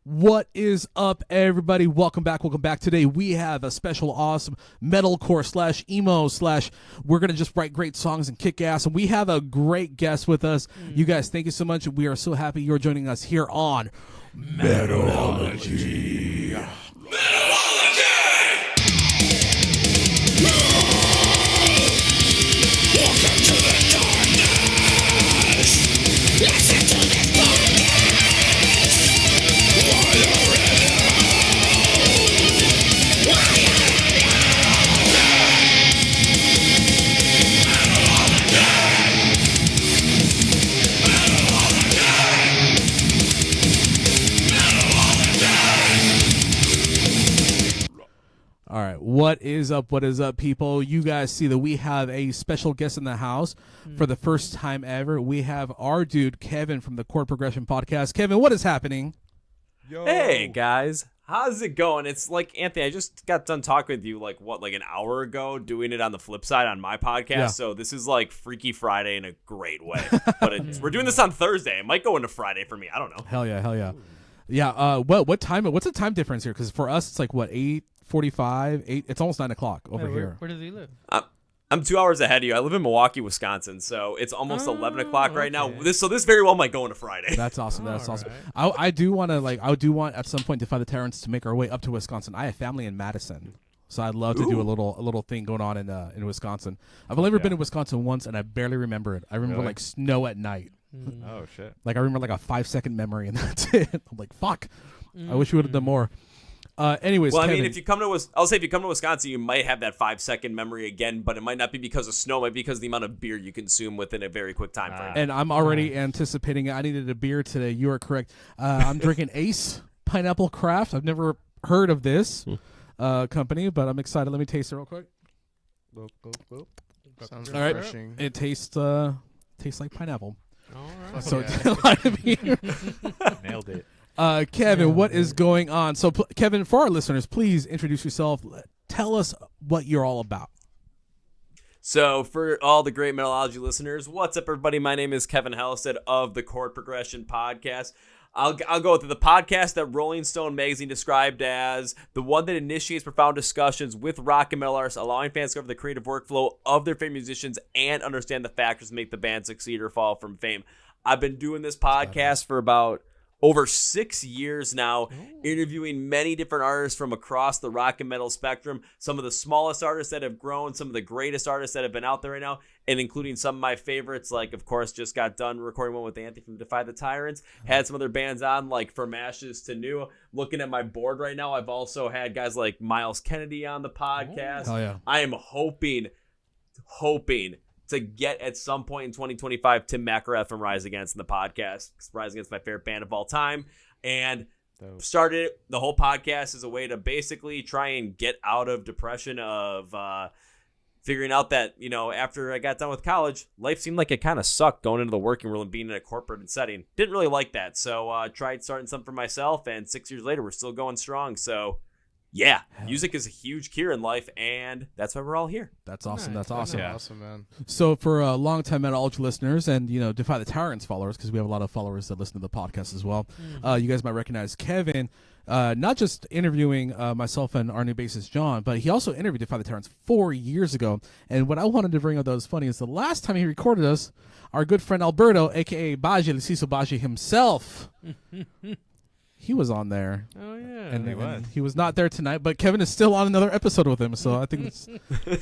What is up, everybody? Welcome back. Today we have a special awesome metalcore / emo / we're gonna just write great songs and kick ass, and we have a great guest with us. You guys, thank you so much. We are so happy you're joining us here on Metalology. Welcome to the darkness. Listen to this podcast. Why are All right, what is up, people? You guys see that we have a special guest in the house for the first time ever. We have our dude, Kevin, from the Chord Progression Podcast. Kevin, what is happening? Yo. Hey, guys. How's it going? It's like, Anthony, I just got done talking with you, like an hour ago, doing it on the flip side on my podcast. Yeah. So this is like Freaky Friday in a great way. But we're doing this on Thursday. It might go into Friday for me. I don't know. Hell yeah. Yeah, what time? What's the time difference here? Because for us, it's like, what, 8:45? It's almost 9 o'clock over here. Where does he live? I'm 2 hours ahead of you. I live in Milwaukee, Wisconsin, so it's almost 11 o'clock right now. This very well might go into Friday. That's awesome. That's awesome. Right. I do want at some point Defy the Tyrants to make our way up to Wisconsin. I have family in Madison, so I'd love to do a little thing going on in Wisconsin. I've only ever been in Wisconsin once, and I barely remember it. I remember like snow at night. Oh shit! Like I remember like a 5-second memory, and that's it. I'm like, fuck. I wish we would have done more. Anyways, well, Kevin, I mean, if you come to Wisconsin, you might have that 5-second memory again, but it might not be because of snow. It might be because of the amount of beer you consume within a very quick time frame. And I'm already anticipating it. I needed a beer today. You are correct. I'm drinking Ace Pineapple Craft. I've never heard of this company, but I'm excited. Let me taste it real quick. Sounds All right. refreshing. It tastes like pineapple. All right. So it's a lot of beer. Nailed it. Kevin, what is going on? So, Kevin, for our listeners, please introduce yourself. Tell us what you're all about. So, for all the great Metalology listeners, what's up, everybody? My name is Kevin Hellstead of the Chord Progression Podcast. I'll go with the podcast that Rolling Stone magazine described as the one that initiates profound discussions with rock and metal artists, allowing fans to discover the creative workflow of their favorite musicians and understand the factors that make the band succeed or fall from fame. I've been doing this podcast for about over 6 years now, interviewing many different artists from across the rock and metal spectrum, some of the smallest artists that have grown, some of the greatest artists that have been out there right now, and including some of my favorites, like, of course, just got done recording one with Anthony from Defy the Tyrants, had some other bands on, like From Ashes to New. Looking at my board right now, I've also had guys like Miles Kennedy on the podcast. Oh, yeah. I am hoping to get at some point in 2025 Tim McElrath from Rise Against in the podcast. Rise Against is my favorite band of all time. And started the whole podcast as a way to basically try and get out of depression of figuring out that, after I got done with college, life seemed like it kind of sucked going into the working world and being in a corporate setting. Didn't really like that. So tried starting something for myself, and 6 years later, we're still going strong. So yeah, music is a huge cure in life, and that's why we're all here. That's awesome. Nice. That's awesome. Yeah. Awesome, man. So for longtime Metalology listeners and, Defy the Tyrants followers, because we have a lot of followers that listen to the podcast as well, you guys might recognize Kevin, not just interviewing myself and our new bassist, John, but he also interviewed Defy the Tyrants 4 years ago. And what I wanted to bring up that was funny is the last time he recorded us, our good friend Alberto, a.k.a. Baji, Luciso Baji himself, he was on there. Oh, yeah. And he was not there tonight, but Kevin is still on another episode with him, so I think it's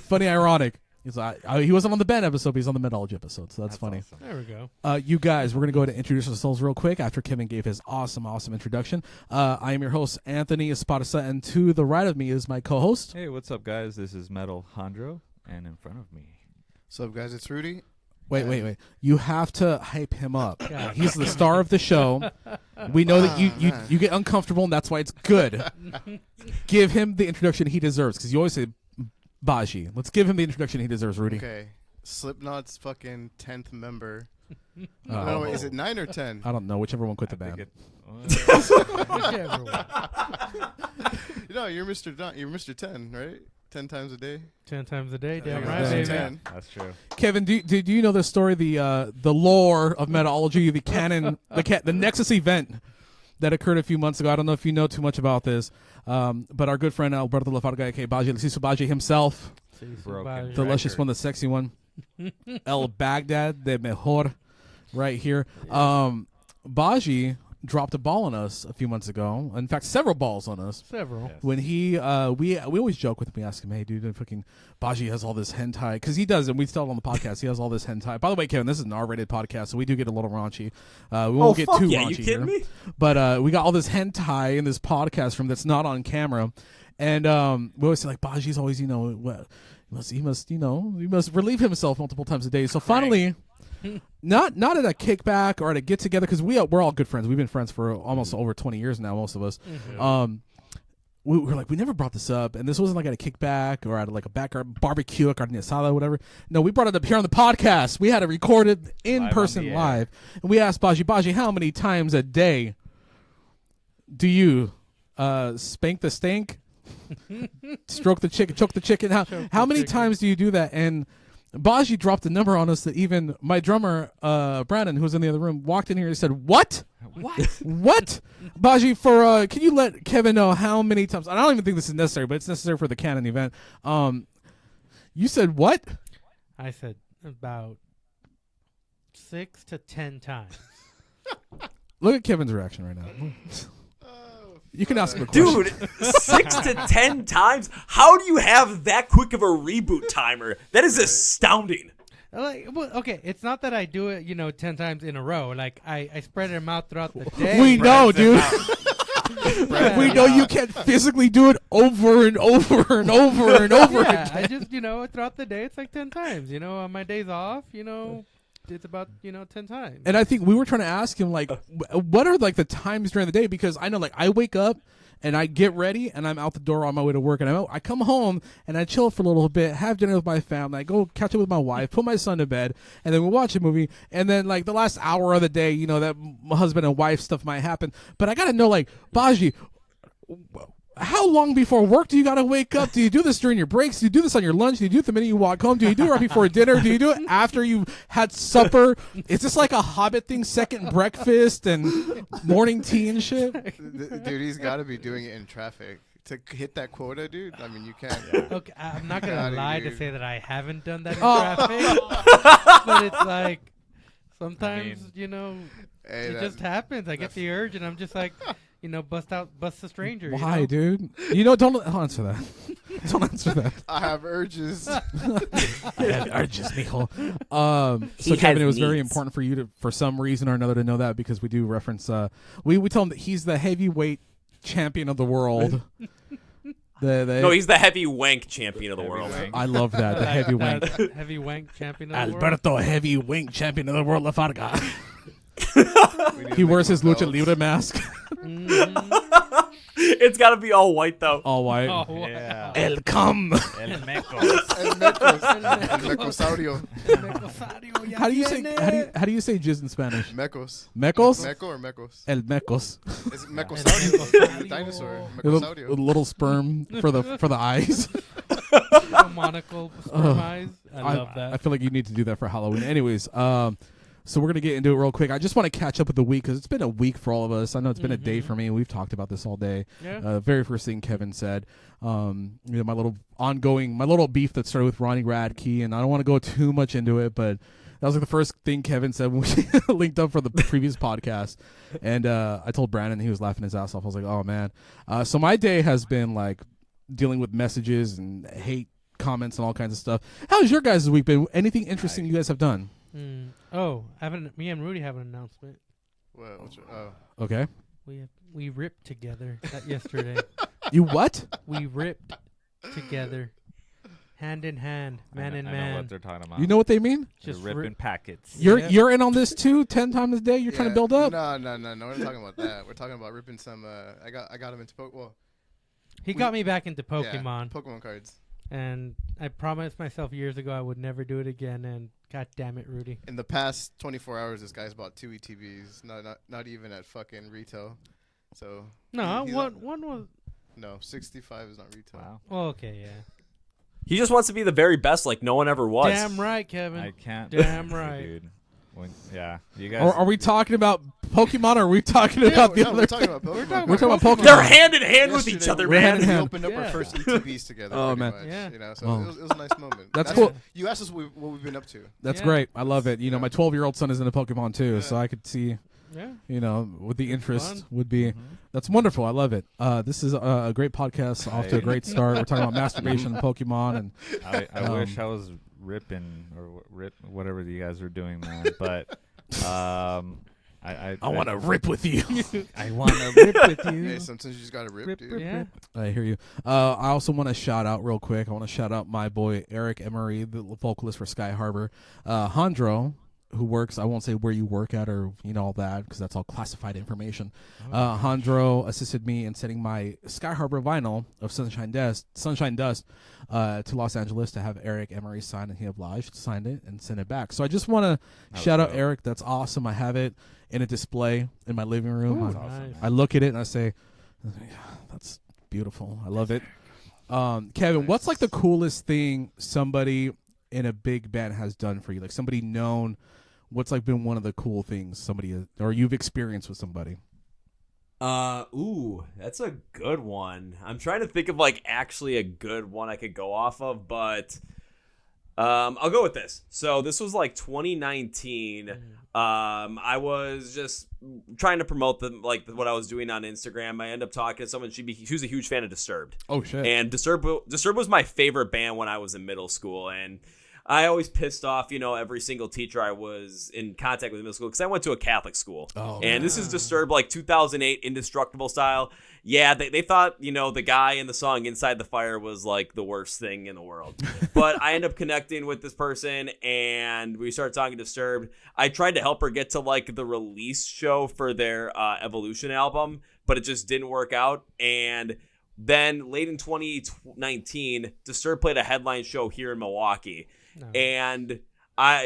funny, ironic. He wasn't on the band episode, but he's on the Metalology episode, so that's funny. Awesome. There we go. You guys, we're going to go ahead and introduce ourselves real quick after Kevin gave his awesome introduction. I am your host, Anthony Esparza, and to the right of me is my co-host. Hey, what's up, guys? This is Metal Hondro, and in front of me. What's up, guys? It's Rudy. Wait. You have to hype him up. Yeah. He's the star of the show. We know that you get uncomfortable, and that's why it's good. Give him the introduction he deserves, because you always say Baji. Let's give him the introduction he deserves, Rudy. Okay. Slipknot's fucking 10th member. Oh. No, wait, is it 9 or 10? I don't know. Whichever one quit the band. Whichever one. You're Mr. 10, right? 10 times a day. 10 times a day, damn Yeah, right, that's baby. 10. That's true. Kevin, do you know the story, the lore of Metalology, the canon, the Nexus event that occurred a few months ago. I don't know if you know too much about this, but our good friend Alberto Lafarga, aka Baji, Leciso Baji himself, Broken the luscious record. one, the sexy one, El Baghdad de Mejor, right here. Baji dropped a ball on us a few months ago. In fact, several balls on us. Several. Yes. When he, we always joke with him. We ask him, "Hey, dude, fucking Baji has all this hentai," because he does, and we tell it on the podcast. He has all this hentai. By the way, Kevin, this is an R-rated podcast, so we do get a little raunchy. We won't get too yeah, raunchy you kidding here. me? But we got all this hentai in this podcast from that's not on camera, and we always say like Baji's always, he must relieve himself multiple times a day. So finally. Not at a kickback or at a get together, because we're all good friends. We've been friends for almost over 20 years now, most of us. We were like, we never brought this up, and this wasn't like at a kickback or at like a backyard barbecue, a carne asada, whatever. No, we brought it up here on the podcast. We had it recorded in Live person, on the air. live, and we asked Baji, how many times a day do you spank the stank, stroke the chicken, choke the chicken? How many times do you do that? And Baji dropped a number on us that even my drummer, Brandon, who was in the other room, walked in here and said, What? What? Baji, can you let Kevin know how many times? I don't even think this is necessary, but it's necessary for the Canon event. You said what? I said about 6 to 10 times. Look at Kevin's reaction right now. You can ask him a question. Dude, 6 to 10 times? How do you have that quick of a reboot timer? That is astounding. Okay, it's not that I do it, 10 times in a row. Like, I spread them out throughout the day. We know, dude. Yeah, We know you can't physically do it over and over and over and over Yeah, again. I just, throughout the day, it's like 10 times. On my days off, it's about, 10 times. And I think we were trying to ask him, like, what are, like, the times during the day? Because I know, like, I wake up and I get ready and I'm out the door on my way to work. And I come home and I chill for a little bit, have dinner with my family. I go catch up with my wife, put my son to bed, and then we watch a movie. And then, like, the last hour of the day, that husband and wife stuff might happen. But I got to know, like, Baji, how long before work do you got to wake up? Do you do this during your breaks? Do you do this on your lunch? Do you do it the minute you walk home? Do you do it right before dinner? Do you do it after you had supper? Is this like a Hobbit thing, second breakfast and morning tea and shit? Dude, he's got to be doing it in traffic to hit that quota, dude. I mean, you can't. Okay, I'm not going Got to it, lie to dude. say that I haven't done that in Oh. traffic. But it's like, sometimes, Hey, it that- just happens. I get the urge and I'm just like, bust a stranger. Why, dude? Don't answer that. Don't answer that. I have urges. Urges, mijo. So He Kevin, has it was very needs. important for you to, for some reason or another, to know that, because we do reference. We tell him that he's the heavyweight champion of the world. No, he's the heavy wank champion of the world. wank. I love that. The Like heavy wank. that heavy wank champion of the world. Alberto, heavy wank champion of the world, Lafarga. We need He to wears make his lucha belts. libre mask, Mhm. It's got to be all white, though. all white. Oh, wow. Yeah. El cum. El Mecos. El Mecos. El Mecosaurio. How do you say? How do you say jizz in Spanish? Mecos. Mecos. Meco or Mecos? El mecos. It's Mecosaurio. The dinosaur. A little, a Mecosaurio. little sperm for the eyes. Monocle sperm eyes. I love that. I feel like you need to do that for Halloween. Anyways, so we're going to get into it real quick. I just want to catch up with the week, because it's been a week for all of us. I know it's been a day for me, and we've talked about this all day. Yeah. Very first thing Kevin said, my little beef that started with Ronnie Radke, and I don't want to go too much into it, but that was like the first thing Kevin said when we linked up for the previous podcast. And I told Brandon, he was laughing his ass off. I was like, oh, man. So my day has been like dealing with messages and hate comments and all kinds of stuff. How's your guys' week been? Anything interesting you guys have done? Oh, me and Rudy have an announcement. What? Oh. Okay. We ripped together yesterday. You what? We ripped together, hand in hand, man in I know man. what they're talking about. You know what they mean? They're Just ripping packets. You're in on this too? 10 times a day? You're trying to build up? No. We're not talking about that. We're talking about ripping some. I got him into He got me back into yeah, Pokemon, Pokemon cards. and I promised myself years ago I would never do it again. And god damn it, Rudy! In the past 24 hours, this guy's bought 2 ETBs. Not even at fucking retail. So No, he's one not- was. No, 65 is not retail. Wow. Oh, okay, yeah. He just wants to be the very best, like no one ever was. Damn right, Kevin. I can't. Damn believe it, right. dude. You guys. Or are we talking about Pokemon, or are we talking about the no, other? we're talking about Pokemon. We're talking about Pokemon. They're hand in hand with each Yesterday other, we hand in man. hand. opened up our Yeah. first ETBs together. Oh, pretty man. much, Yeah. you know, so Well. it was a nice moment. That's cool. You asked us what we've been up to. That's Yeah. great. I love it. You know, my 12-year-old son is into Pokemon too, Yeah. so I could see, Yeah. you know, what the interest Fun. would be. That's wonderful. I love it. This is a great podcast. Off to a great start. We're talking about masturbation and Pokemon, and I wish I was ripping or rip whatever you guys are doing, man. But I want to rip with you. I want to rip with you. Hey, sometimes you just gotta rip, dude. Yeah. I hear you. I also want to shout out real quick. I want to shout out my boy Eric Emery, the vocalist for Sky Harbor. Hondro, who works, I won't say where you work at or all that because that's all classified information. Hondro assisted me in sending my Sky Harbor vinyl of Sunshine Dust to Los Angeles to have Eric Emery sign, and he obliged, signed it, and sent it back. So I just want to shout out Eric. That's awesome. I have it in a display in my living room. Ooh, nice. I look at it and I say, yeah, that's beautiful. I love it. Kevin, what's like the coolest thing somebody in a big band has done for you? Like somebody known, what's like been one of the cool things somebody or you've experienced with somebody? That's a good one. I'm trying to think of like actually a good one I could go off of, but I'll go with this. So this was like 2019. I was just trying to promote what I was doing on Instagram. I ended up talking to someone. She was a huge fan of Disturbed. Oh shit! And Disturbed was my favorite band when I was in middle school, and I always pissed off, every single teacher I was in contact with in middle school because I went to a Catholic school. Oh, and this is Disturbed, like 2008 Indestructible style. Yeah, they thought, the guy in the song Inside the Fire was like the worst thing in the world. But I ended up connecting with this person and we started talking Disturbed. I tried to help her get to like the release show for their Evolution album, but it just didn't work out. And then late in 2019, Disturbed played a headline show here in Milwaukee. No. And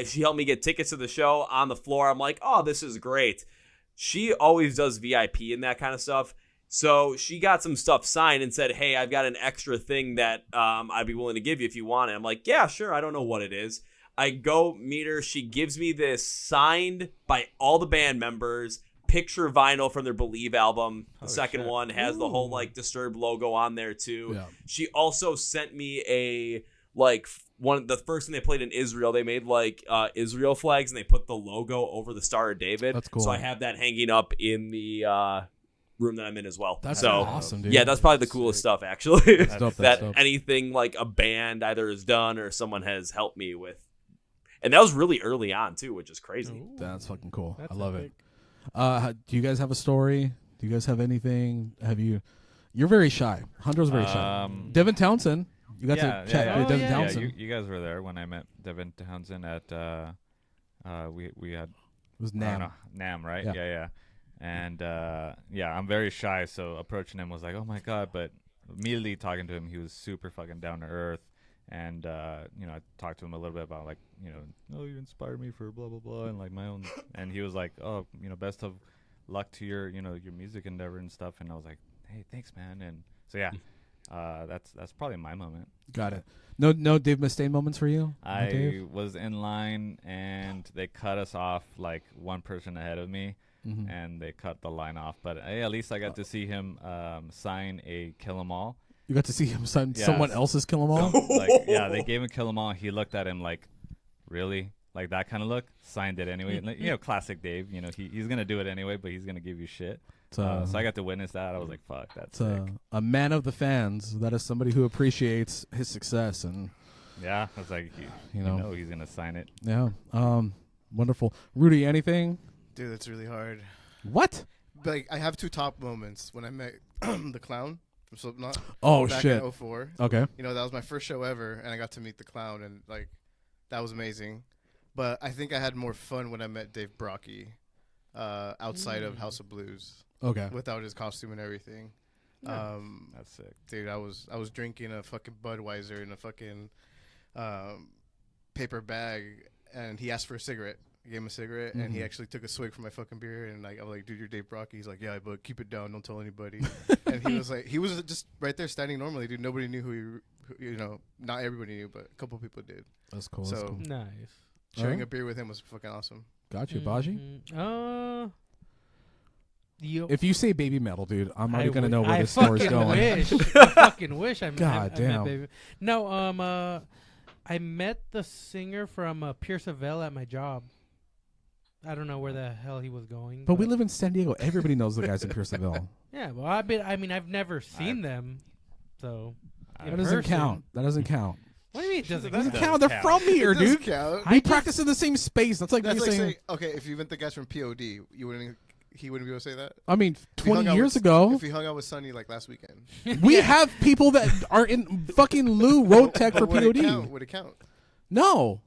she helped me get tickets to the show on the floor. I'm like, oh, this is great. She always does VIP and that kind of stuff. So she got some stuff signed and said, hey, I've got an extra thing that I'd be willing to give you if you want it. I'm like, yeah, sure. I don't know what it is. I go meet her. She gives me this signed by all the band members picture vinyl from their Believe album. The second one has the whole like Disturbed logo on there too. Yeah. She also sent me a the first thing they played in Israel, they made like Israel flags and they put the logo over the Star of David. That's cool. So I have that hanging up in the room that I'm in as well. That's awesome, dude. Yeah, that's probably the coolest stuff actually. That's dope, that dope. Anything like a band either has done or someone has helped me with. And that was really early on too, which is crazy. Ooh, that's fucking cool. That's I love it. Do you guys have a story? Do you guys have anything? You're very shy. Hunter's very shy. Devin Townsend. You got to chat with Devin Townsend. You guys were there when I met Devin Townsend at we had it was NAMM. NAMM, right? Yeah. Yeah. And I'm very shy, so approaching him was like, oh my god, but immediately talking to him, he was super fucking down to earth. And I talked to him a little bit about you inspire me for blah blah blah and like my own. And he was like, oh, best of luck to your your music endeavor and stuff. And I was like, hey, thanks, man. And so that's probably my moment. Got it. No Dave Mustaine moments for you? I was in line and they cut us off like one person ahead of me. Mm-hmm. And they cut the line off. But hey, at least I got to see him sign a Kill 'Em All. You got to see him sign someone else's Kill 'Em All? They gave him Kill 'Em All. He looked at him like, really? Like that kind of look? Signed it anyway. Classic Dave. He's going to do it anyway, but he's going to give you shit. So I got to witness that. I was like, fuck, that's sick. A man of the fans. That is somebody who appreciates his success. And yeah, I was like, you know he's going to sign it. Yeah. Wonderful. Rudy, anything? Dude, that's really hard. What? Like, I have two top moments. When I met the Clown from Slipknot. Oh, back shit. in 04. Okay. That was my first show ever, and I got to meet the Clown, and like, that was amazing. But I think I had more fun when I met Dave Brockie outside of House of Blues. Okay. Without his costume and everything. Yeah. That's sick. Dude, I was drinking a fucking Budweiser in a fucking paper bag, and he asked for a cigarette. I gave him a cigarette, and he actually took a swig from my fucking beer, and I was like, dude, you're Dave Brockie. He's like, yeah, but keep it down. Don't tell anybody. And he was just right there standing normally, dude. Nobody knew who not everybody knew, but a couple people did. That's cool. So that's cool. Nice. Sharing a beer with him was fucking awesome. Got you, Baji. If you say baby metal, dude, I'm already gonna know where this story's going. I fucking wish I God damn. met baby. No, I met the singer from Pierceville at my job. I don't know where the hell he was going. But we live in San Diego. Everybody knows the guys in Pierceville. Yeah, well, I've never seen them, so That doesn't count. That doesn't count. What do you mean it doesn't Doesn't count? count. They're from here, It doesn't dude. count. We practice in the same space. That's like That's me like saying. saying, okay, if you met the guys from POD, he wouldn't be able to say that. I mean, If he hung 20 out years with- ago, if he hung out with Sonny like last weekend, we have people that are in fucking Lou Road Tech for would it POD. count? Would it count? No,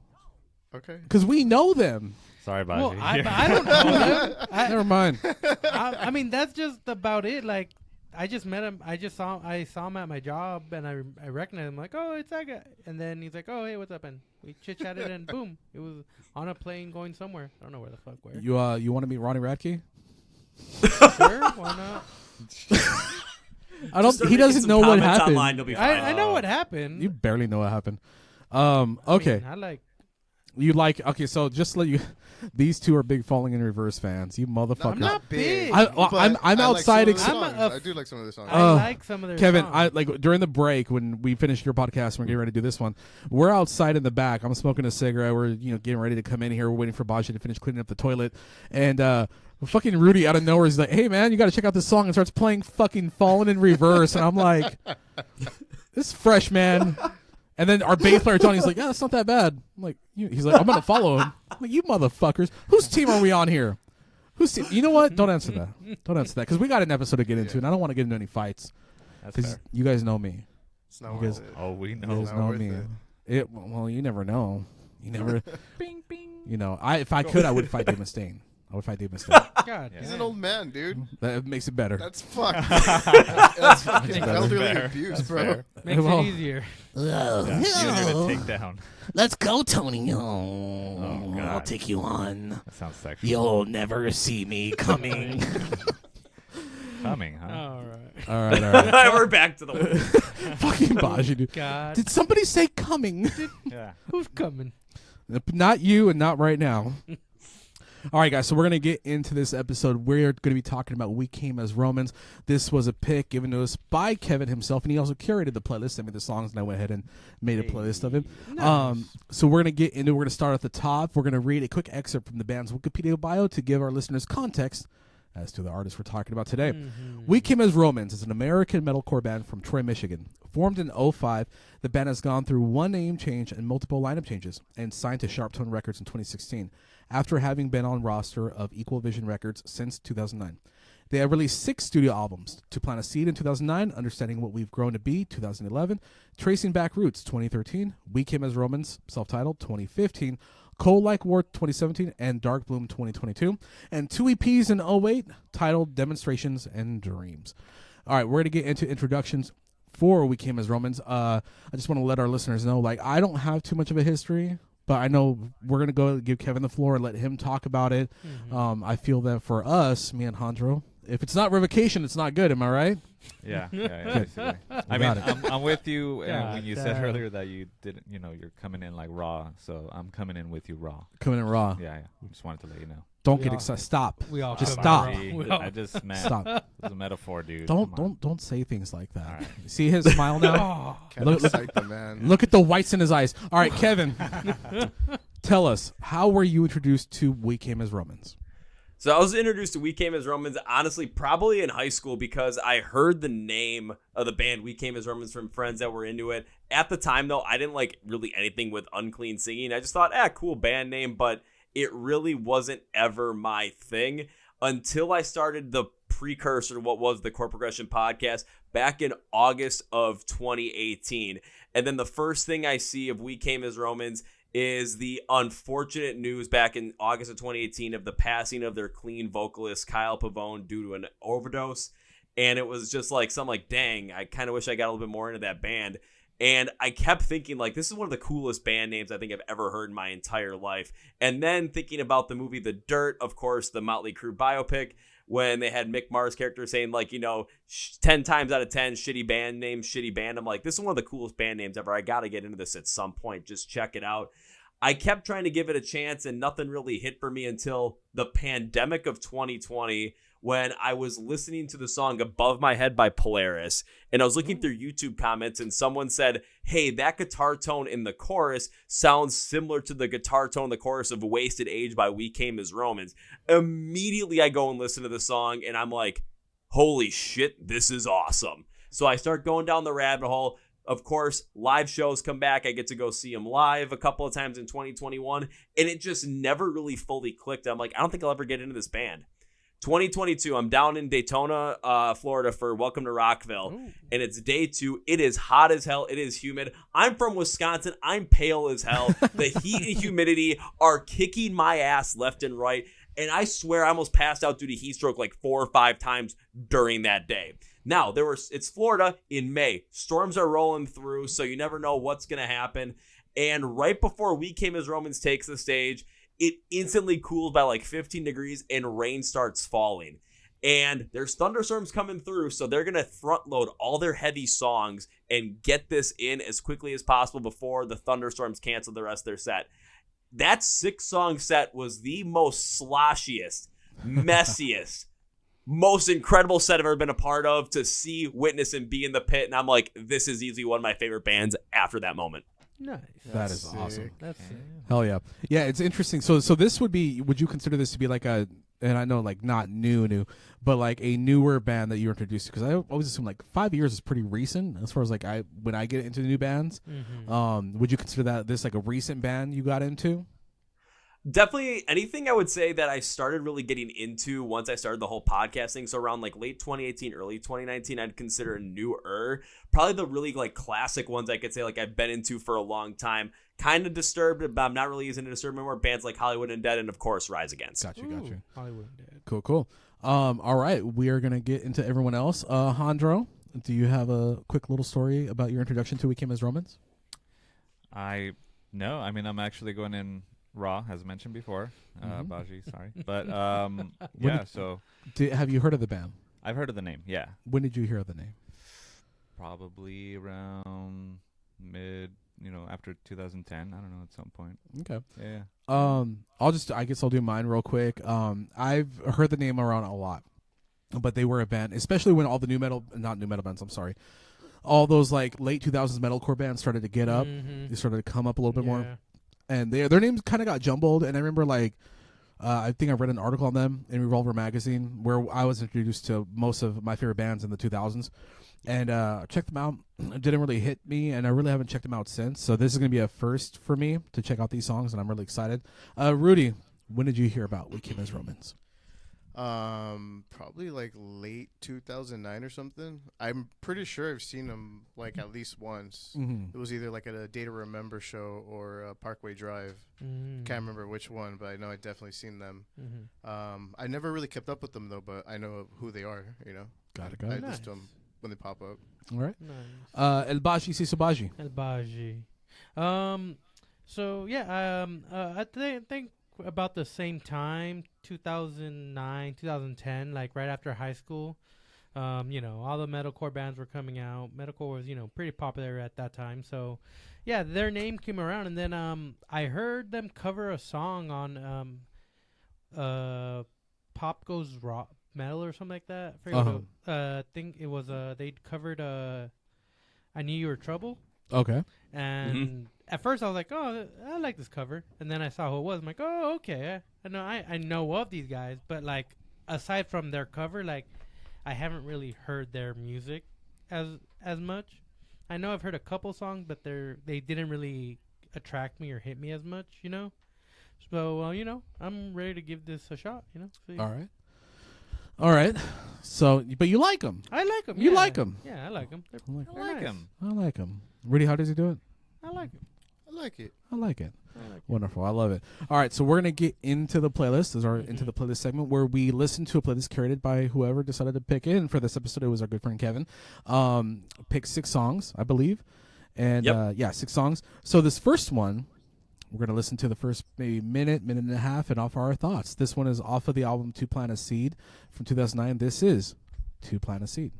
Okay. because we know them. Sorry, Baji. Well, I don't know them. Never mind. I mean, that's just about it. Like, I just met him. I saw him at my job, and I recognized him. Like, oh, it's that guy. And then he's like, oh, hey, what's up? And we chit chatted, and boom, it was on a plane going somewhere. I don't know where the fuck where. You want to meet Ronnie Radke? Sure, why not? I don't. Start He making doesn't some know what comments happened. Online, you'll be fine. I know what happened. You barely know what happened. I Okay. mean, I like. You like okay, so just to let you. These two are big Falling in Reverse fans. You motherfuckers. I'm not big. I'm but I'm I like outside. some of their songs. I'm I do like some of their songs. I like some of their Kevin, songs. like during the break when we finished your podcast, we're getting ready to do this one. We're outside in the back. I'm smoking a cigarette. We're getting ready to come in here. We're waiting for Baji to finish cleaning up the toilet, and fucking Rudy out of nowhere is like, "Hey man, you got to check out this song," and starts playing fucking Fallen in Reverse, and I'm like, "This is fresh, man." And then our bass player Johnny's like, "Yeah, that's not that bad." I'm like, he's like, "I'm gonna follow him." I'm like, "You motherfuckers, whose team are we on here? Whose team?" You know what? Don't answer that. Don't answer that because we got an episode to get into, and I don't want to get into any fights That's because fair. you guys know me. It's not You worth guys- it. Oh, we You know. guys not know worth me. it. Well, you never know. You never. Bing, bing. If I could, I would fight Dave Mustaine. I would fight Dave Mustaine. God, He's damn. an old man, dude. That makes it better. That's fucked. That's fucking better. elderly Fair. abuse, That's bro. fair. Makes Well, it easier. Yeah, easier to take down. Let's go, Tony. Oh, God. I'll take you on. That sounds sexual. You'll never see me coming. Coming, huh? All right. All right. We're back to the. Fucking Baji, dude. God, Did somebody say coming? Yeah. who's coming? Not you and not right now. All right, guys, so we're going to get into this episode. We're going to be talking about We Came as Romans. This was a pick given to us by Kevin himself, and he also curated the playlist, sent me the songs, and I went ahead and made a playlist of him. So we're going to get into We're going to start at the top. We're going to read a quick excerpt from the band's Wikipedia bio to give our listeners context as to the artist we're talking about today. We Came as Romans is an American metalcore band from Troy, Michigan. Formed in 2005, the band has gone through one name change and multiple lineup changes and signed to Sharp Tone Records in 2016 after having been on roster of Equal Vision Records since 2009. They have released 6 studio albums: To Plant a Seed in 2009, Understanding What We've Grown to Be 2011, Tracing Back Roots 2013, We Came as Romans, self-titled 2015, Cold Like War 2017, and Dark Bloom 2022, and 2 EPs in 2008 titled Demonstrations and Dreams. All right, we're going to get into introductions for We Came as Romans. I just want to let our listeners know, like, I don't have too much of a history, but I know we're going to go give Kevin the floor and let him talk about it. I feel that for us, me and Hondro, if it's not revocation, it's not good. Am I right? Yeah, basically. I Got mean, I'm with you God when you said damn. earlier that you didn't, you're coming in like raw. So I'm coming in with you raw. Coming in raw. Yeah. Just wanted to let you know. Don't We get all- excited. Stop. We all Just come stop. around. We all- I just meant Stop. it was a metaphor, dude. Come on. Don't say things like that. All right. See his smile now? Oh, Can't Look- excite the man. Look at the whites in his eyes. All right, Kevin, tell us, how were you introduced to We Came as Romans? So I was introduced to We Came as Romans, honestly, probably in high school because I heard the name of the band We Came as Romans from friends that were into it. At the time, though, I didn't like really anything with unclean singing. I just thought, cool band name, but it really wasn't ever my thing until I started the precursor to what was the Chord Progression Podcast back in August of 2018. And then the first thing I see of We Came as Romans is the unfortunate news back in August of 2018 of the passing of their clean vocalist Kyle Pavone due to an overdose. And it was just like, dang, I kind of wish I got a little bit more into that band. And I kept thinking, like, this is one of the coolest band names I think I've ever heard in my entire life. And then thinking about the movie The Dirt, of course, the Motley Crue biopic, when they had Mick Mars' character saying, like, 10 times out of 10, shitty band name, shitty band. I'm like, this is one of the coolest band names ever. I got to get into this at some point. Just check it out. I kept trying to give it a chance and nothing really hit for me until the pandemic of 2020 when I was listening to the song Above My Head by Polaris. And I was looking through YouTube comments and someone said, hey, that guitar tone in the chorus sounds similar to the guitar tone in the chorus of Wasted Age by We Came as Romans. Immediately I go and listen to the song and I'm like, holy shit, this is awesome. So I start going down the rabbit hole. Of course, live shows come back. I get to go see them live a couple of times in 2021, and it just never really fully clicked. I'm like, I don't think I'll ever get into this band. 2022, I'm down in Daytona, Florida for Welcome to Rockville, and it's day 2. It is hot as hell. It is humid. I'm from Wisconsin. I'm pale as hell. The heat and humidity are kicking my ass left and right, and I swear I almost passed out due to heat stroke like 4 or 5 times during that day. Now, it's Florida in May. Storms are rolling through, so you never know what's going to happen. And right before We Came as Romans takes the stage, it instantly cools by like 15 degrees and rain starts falling. And there's thunderstorms coming through, so they're going to front load all their heavy songs and get this in as quickly as possible before the thunderstorms cancel the rest of their set. That 6-song set was the most sloshiest, messiest, most incredible set I've ever been a part of, to see, witness, and be in the pit. And I'm like, this is easily one of my favorite bands after that moment. Nice. That is awesome. That's sick. Hell yeah. Yeah, it's interesting. So this would you consider this to be like a, and I know like not new, but like a newer band that you were introduced to? Because I always assume like 5 years is pretty recent as far as like when I get into new bands. Mm-hmm. Would you consider this like a recent band you got into? Definitely anything I would say that I started really getting into once I started the whole podcast thing. So around like late 2018, early 2019, I'd consider newer. Probably the really like classic ones I could say like I've been into for a long time. Kind of Disturbed, but I'm not really using Disturbed anymore. Bands like Hollywood Undead and of course Rise Against. Got you. Hollywood Dead. Cool. All right, we are gonna get into everyone else. Hondro, do you have a quick little story about your introduction to We Came as Romans? No, I mean I'm actually going in raw, as mentioned before. Baji, sorry. But yeah, so have you heard of the band? I've heard of the name, yeah. When did you hear of the name? Probably around after 2010. I don't know, at some point. Okay. Yeah. I guess I'll do mine real quick. I've heard the name around a lot, but they were a band, especially when all the not new metal bands, I'm sorry. All those like late 2000s metalcore bands started to get up. Mm-hmm. They started to come up a little bit more. And their names kind of got jumbled. And I remember like, I think I read an article on them in Revolver magazine where I was introduced to most of my favorite bands in the 2000s. And checked them out. It didn't really hit me, and I really haven't checked them out since. So this is going to be a first for me to check out these songs, and I'm really excited. Rudy, when did you hear about We Came as Romans? Probably like late 2009 or something. I'm pretty sure I've seen them like at least once. Mm-hmm. It was either like at a Day to Remember show or Parkway Drive. Mm-hmm. Can't remember which one, but I know I definitely seen them. Mm-hmm. I never really kept up with them though, but I know who they are. Got it. I Nice. listen to them when they pop up. All right. Nice. El Baji Sisobaji. El Baji. So yeah, I think about the same time, 2009, 2010, like right after high school. All the metalcore bands were coming out. Metalcore was, pretty popular at that time. So, yeah, their name came around, and then I heard them cover a song on Pop Goes Rock Metal or something like that. I forget what I think it was. They covered I Knew You Were Trouble. Okay. And at first I was like, oh, I like this cover. And then I saw who it was. I'm like, oh, okay. I know of these guys. But, like, aside from their cover, like, I haven't really heard their music as much. I know I've heard a couple songs, but they didn't really attract me or hit me as much, So, I'm ready to give this a shot, See. All right. So, but you like them. I like them. You like them. Yeah, I like them. I like him. I like them. Rudy, how does he do it? I like them. I like it. I like it. Wonderful. I love it. All right, so we're going to get into the playlist. This is our into the playlist segment where we listen to a playlist curated by whoever decided to pick it. And for this episode, it was our good friend Kevin. Picked 6 songs, I believe. And 6 songs. So this first one, we're going to listen to the first maybe minute and a half and offer our thoughts. This one is off of the album To Plant a Seed from 2009. This is To Plant a Seed.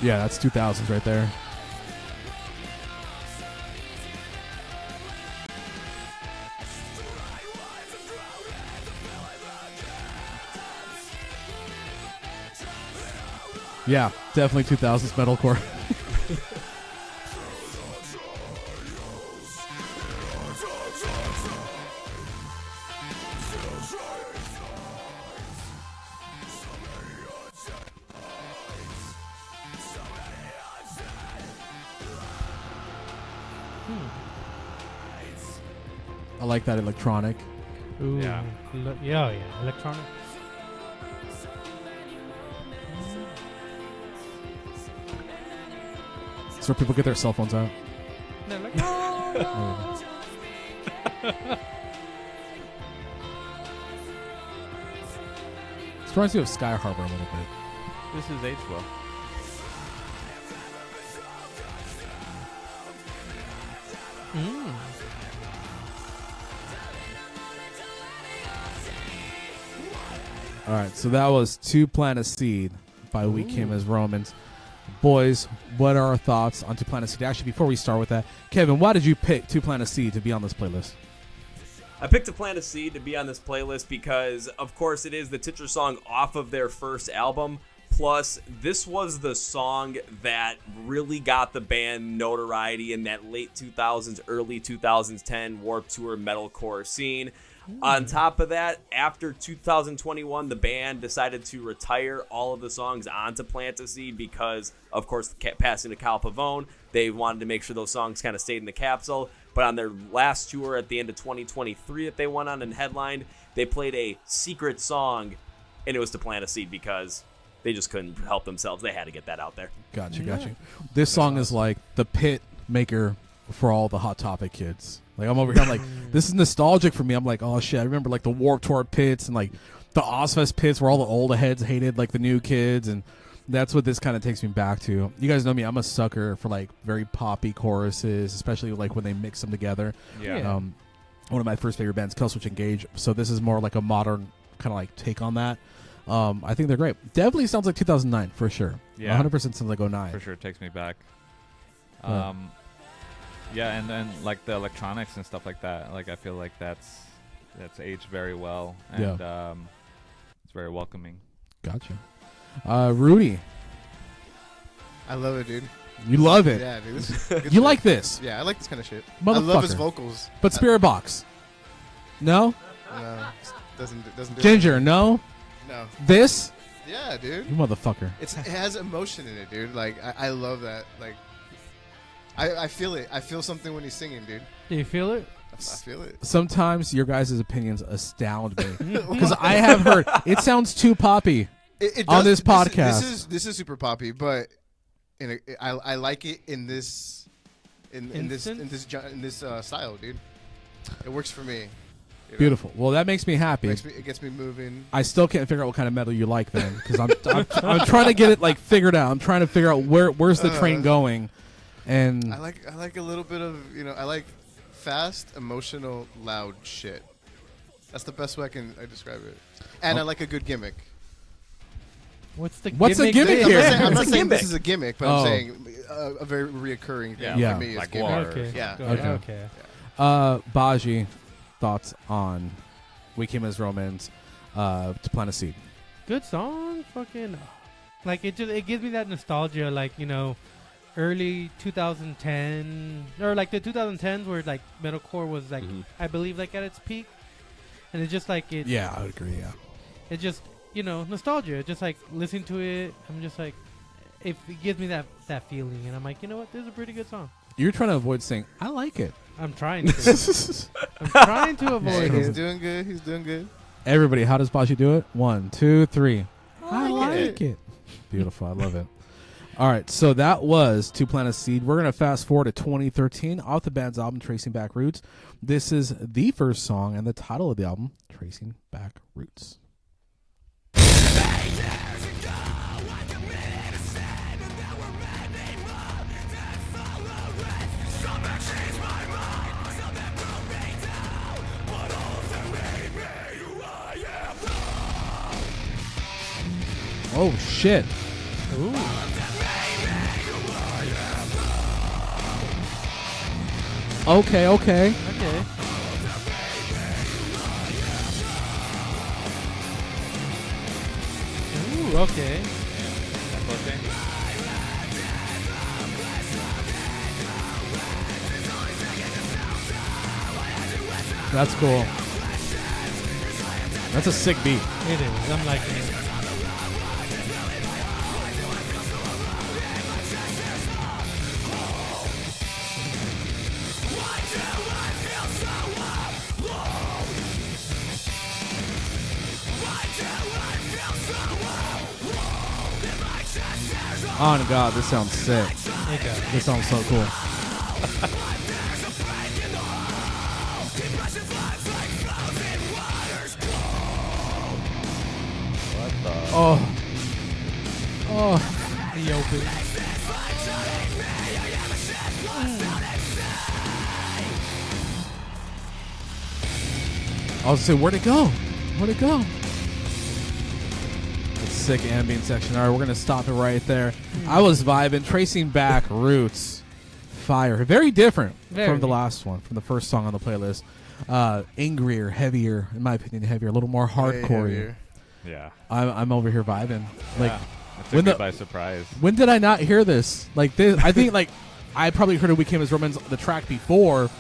Yeah, that's 2000s right there. Yeah, definitely 2000s metalcore. I like that electronic. Ooh. Yeah. Yeah, electronic. That's where people get their cell phones out. They're like, oh, It reminds me of Sky Harbor a little bit. This is aged well. All right, so that was To Plant a Seed by We Came as Romans. Boys, what are our thoughts on To Plant a Seed? Actually, before we start with that, Kevin, why did you pick To Plant a Seed to be on this playlist? I picked To Plant a Seed to be on this playlist because, of course, it is the titular song off of their first album. Plus, this was the song that really got the band notoriety in that late 2000s, early 2010 Warped Tour metalcore scene. On top of that, after 2021, the band decided to retire all of the songs onto Plant a Seed because, of course, passing to Cal Pavone, they wanted to make sure those songs kind of stayed in the capsule. But on their last tour at the end of 2023 that they went on and headlined, they played a secret song, and it was To Plant a Seed because they just couldn't help themselves. They had to get that out there. Gotcha. This song is like the pit maker for all the Hot Topic kids. Like, I'm over here, I'm like, this is nostalgic for me. I'm like, oh shit, I remember like the Warped Tour pits and like the Ozfest pits where all the old heads hated like the new kids, and that's what this kind of takes me back to. You guys know me, I'm a sucker for like very poppy choruses, especially like when they mix them together. Yeah. One of my first favorite bands, Killswitch Engage. So this is more like a modern kind of like take on that. I think they're great. Definitely sounds like 2009 for sure. Yeah. 100% sounds like 09. For sure, it takes me back. Yeah. Yeah, and then like the electronics and stuff like that. Like I feel like that's aged very well, and it's very welcoming. Gotcha. Rudy, I love it, dude. you love it. Yeah, dude. This is good You shit. like this, Yeah, I like this kind of shit. I motherfucker. love his vocals. But Spirit Box, no. No, doesn't do Ginger, no. it. No. This, Yeah, dude. you motherfucker. It has emotion in it, dude. Like I love that. Like I feel it. I feel something when he's singing, dude. do you feel it? I feel it. Sometimes your guys' opinions astound me because I have heard it sounds too poppy. It On does- this podcast. This is super poppy, but I like it in this style, dude. It works for me. You know? Beautiful. Well, that makes me happy. It gets me moving. I still can't figure out what kind of metal you like then, because I'm trying to get it like figured out. I'm trying to figure out where's the train going, and I like a little bit of I like fast, emotional, loud shit. That's the best way I describe it. And I like a good gimmick. What's the What's the gimmick? gimmick I'm here? not saying, I'm It's not a saying this gimmick. is a gimmick, but Oh. I'm saying a very reoccurring thing Yeah. for me is Like gimmick. water. Okay. Yeah. Okay. Baji, thoughts on We Came as Romans, To Plant a Seed? Good song, fucking. Like it gives me that nostalgia, like early 2010 or like the 2010s where like metalcore was like I believe like at its peak, and it's just like it. Yeah, I would agree. Yeah, It just nostalgia. Just like listening to it, I'm just like it gives me that feeling, and I'm like, you know what, this is a pretty good song. you're trying to avoid saying I like it. I'm trying to. I'm trying to Hey, avoid he's it. doing good. He's doing good. Everybody, how does Baji do it? 1, 2, 3. I like like it. Beautiful. I love it. All right, so that was To Plant a Seed. We're going to fast forward to 2013 off the band's album, Tracing Back Roots. This is the first song and the title of the album, Tracing Back Roots. Oh, shit. Ooh. Okay. Okay. Ooh, okay. That's cool. That's a sick beat. It is. I'm liking it. Oh my god, this sounds sick. It does. This sounds so cool. Oh. Oh. The open. I was gonna say, where'd it go? Where'd it go? It's sick ambient section. All right, we're gonna stop it right there. I was vibing, tracing back roots, fire. Very different from the last one, from the first song on the playlist. Angrier, heavier, in my opinion, heavier, a little more hardcore. Yeah. I'm over here vibing. Like, It took me by surprise. when did I not hear this? Like this, I think like I probably heard of We Came as Romans the track before,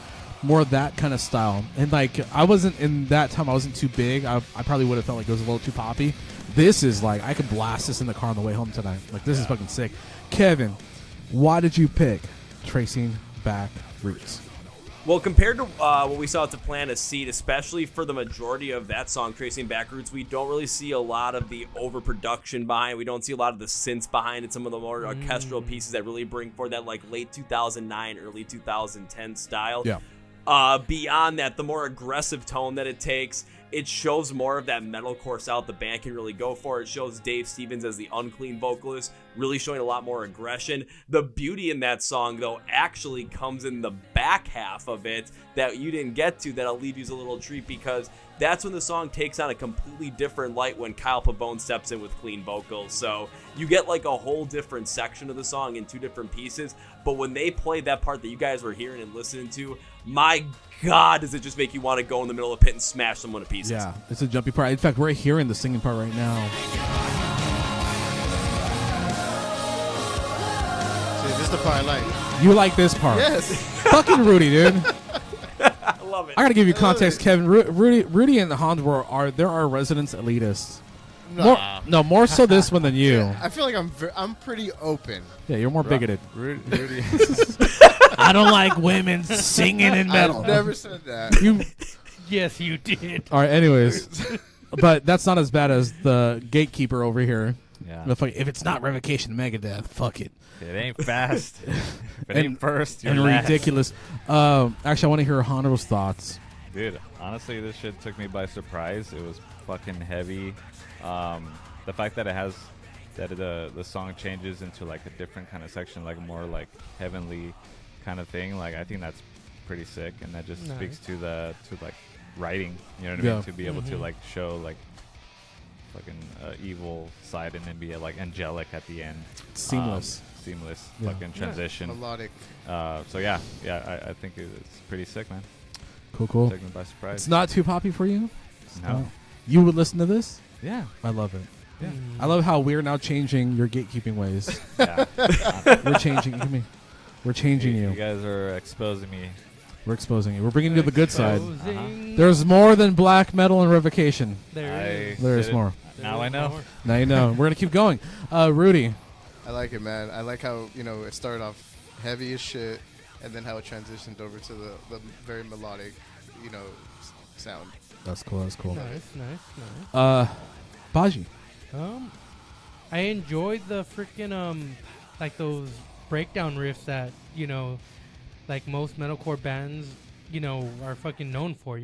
more of that kind of style. And like I wasn't in that time. I wasn't too big. I probably would have felt like it was a little too poppy. This is like I could blast this in the car on the way home tonight. Like this is fucking sick. Kevin, why did you pick Tracing Back Roots? Well, compared to what we saw to Plant a Seed, especially for the majority of that song, Tracing Back Roots, we don't really see a lot of the overproduction behind. We don't see a lot of the synths behind it. Some of the more orchestral pieces that really bring forth that like late 2009, early 2010 style. Yeah. Beyond that, the more aggressive tone that it takes, it shows more of that metalcore style the band can really go for. It shows Dave Stevens as the unclean vocalist, really showing a lot more aggression. The beauty in that song, though, actually comes in the back half of it that you didn't get to, that'll leave you as a little treat, because that's when the song takes on a completely different light when Kyle Pavone steps in with clean vocals. So you get like a whole different section of the song in two different pieces. But when they played that part that you guys were hearing and listening to, my God, does it just make you want to go in the middle of the pit and smash someone to pieces. Yeah, it's a jumpy part. In fact, we're hearing the singing part right now. See, this is the part I like. You like this part? Yes. Fucking Rudy, dude. I love it. I gotta give you context, Kevin. Rudy and Hans are our residents elitists. More so this one than you. I feel like I'm pretty open. Yeah, you're more bigoted. Rudy. I don't like women singing in metal. I've never said that. You. Yes, you did. All right. Anyways, but that's not as bad as the gatekeeper over here. Yeah. If it's not Revocation Megadeth, fuck it. It ain't fast. If it ain't first, you're And last. ridiculous. Actually, I want to hear Honor's thoughts. Dude, honestly, this shit took me by surprise. It was fucking heavy. The fact that it has the song changes into like a different kind of section, like more like heavenly kind of thing. Like I think that's pretty sick, and that just speaks to like writing. You know what I mean? To be able to like show like fucking evil side and then be like angelic at the end. Seamless. Fucking transition. Melodic. So yeah, I think it's pretty sick, man. Cool. Took me by surprise. It's not too poppy for you? No. You would listen to this? Yeah. I love it. Yeah. I love how we're now changing your gatekeeping ways. Yeah. We're changing. We're changing you. You guys are exposing me. We're exposing you. We're bringing you to the good side. Exposing. There's more than black metal and Revocation. There is. There's did it. more. Now I know. Now you know. We're gonna keep going. Rudy. I like it, man. I like how, it started off heavy as shit, and then how it transitioned over to the very melodic, sound. That's cool. Nice. Baji. I enjoyed the freaking like those breakdown riffs that like most metalcore bands are fucking known for.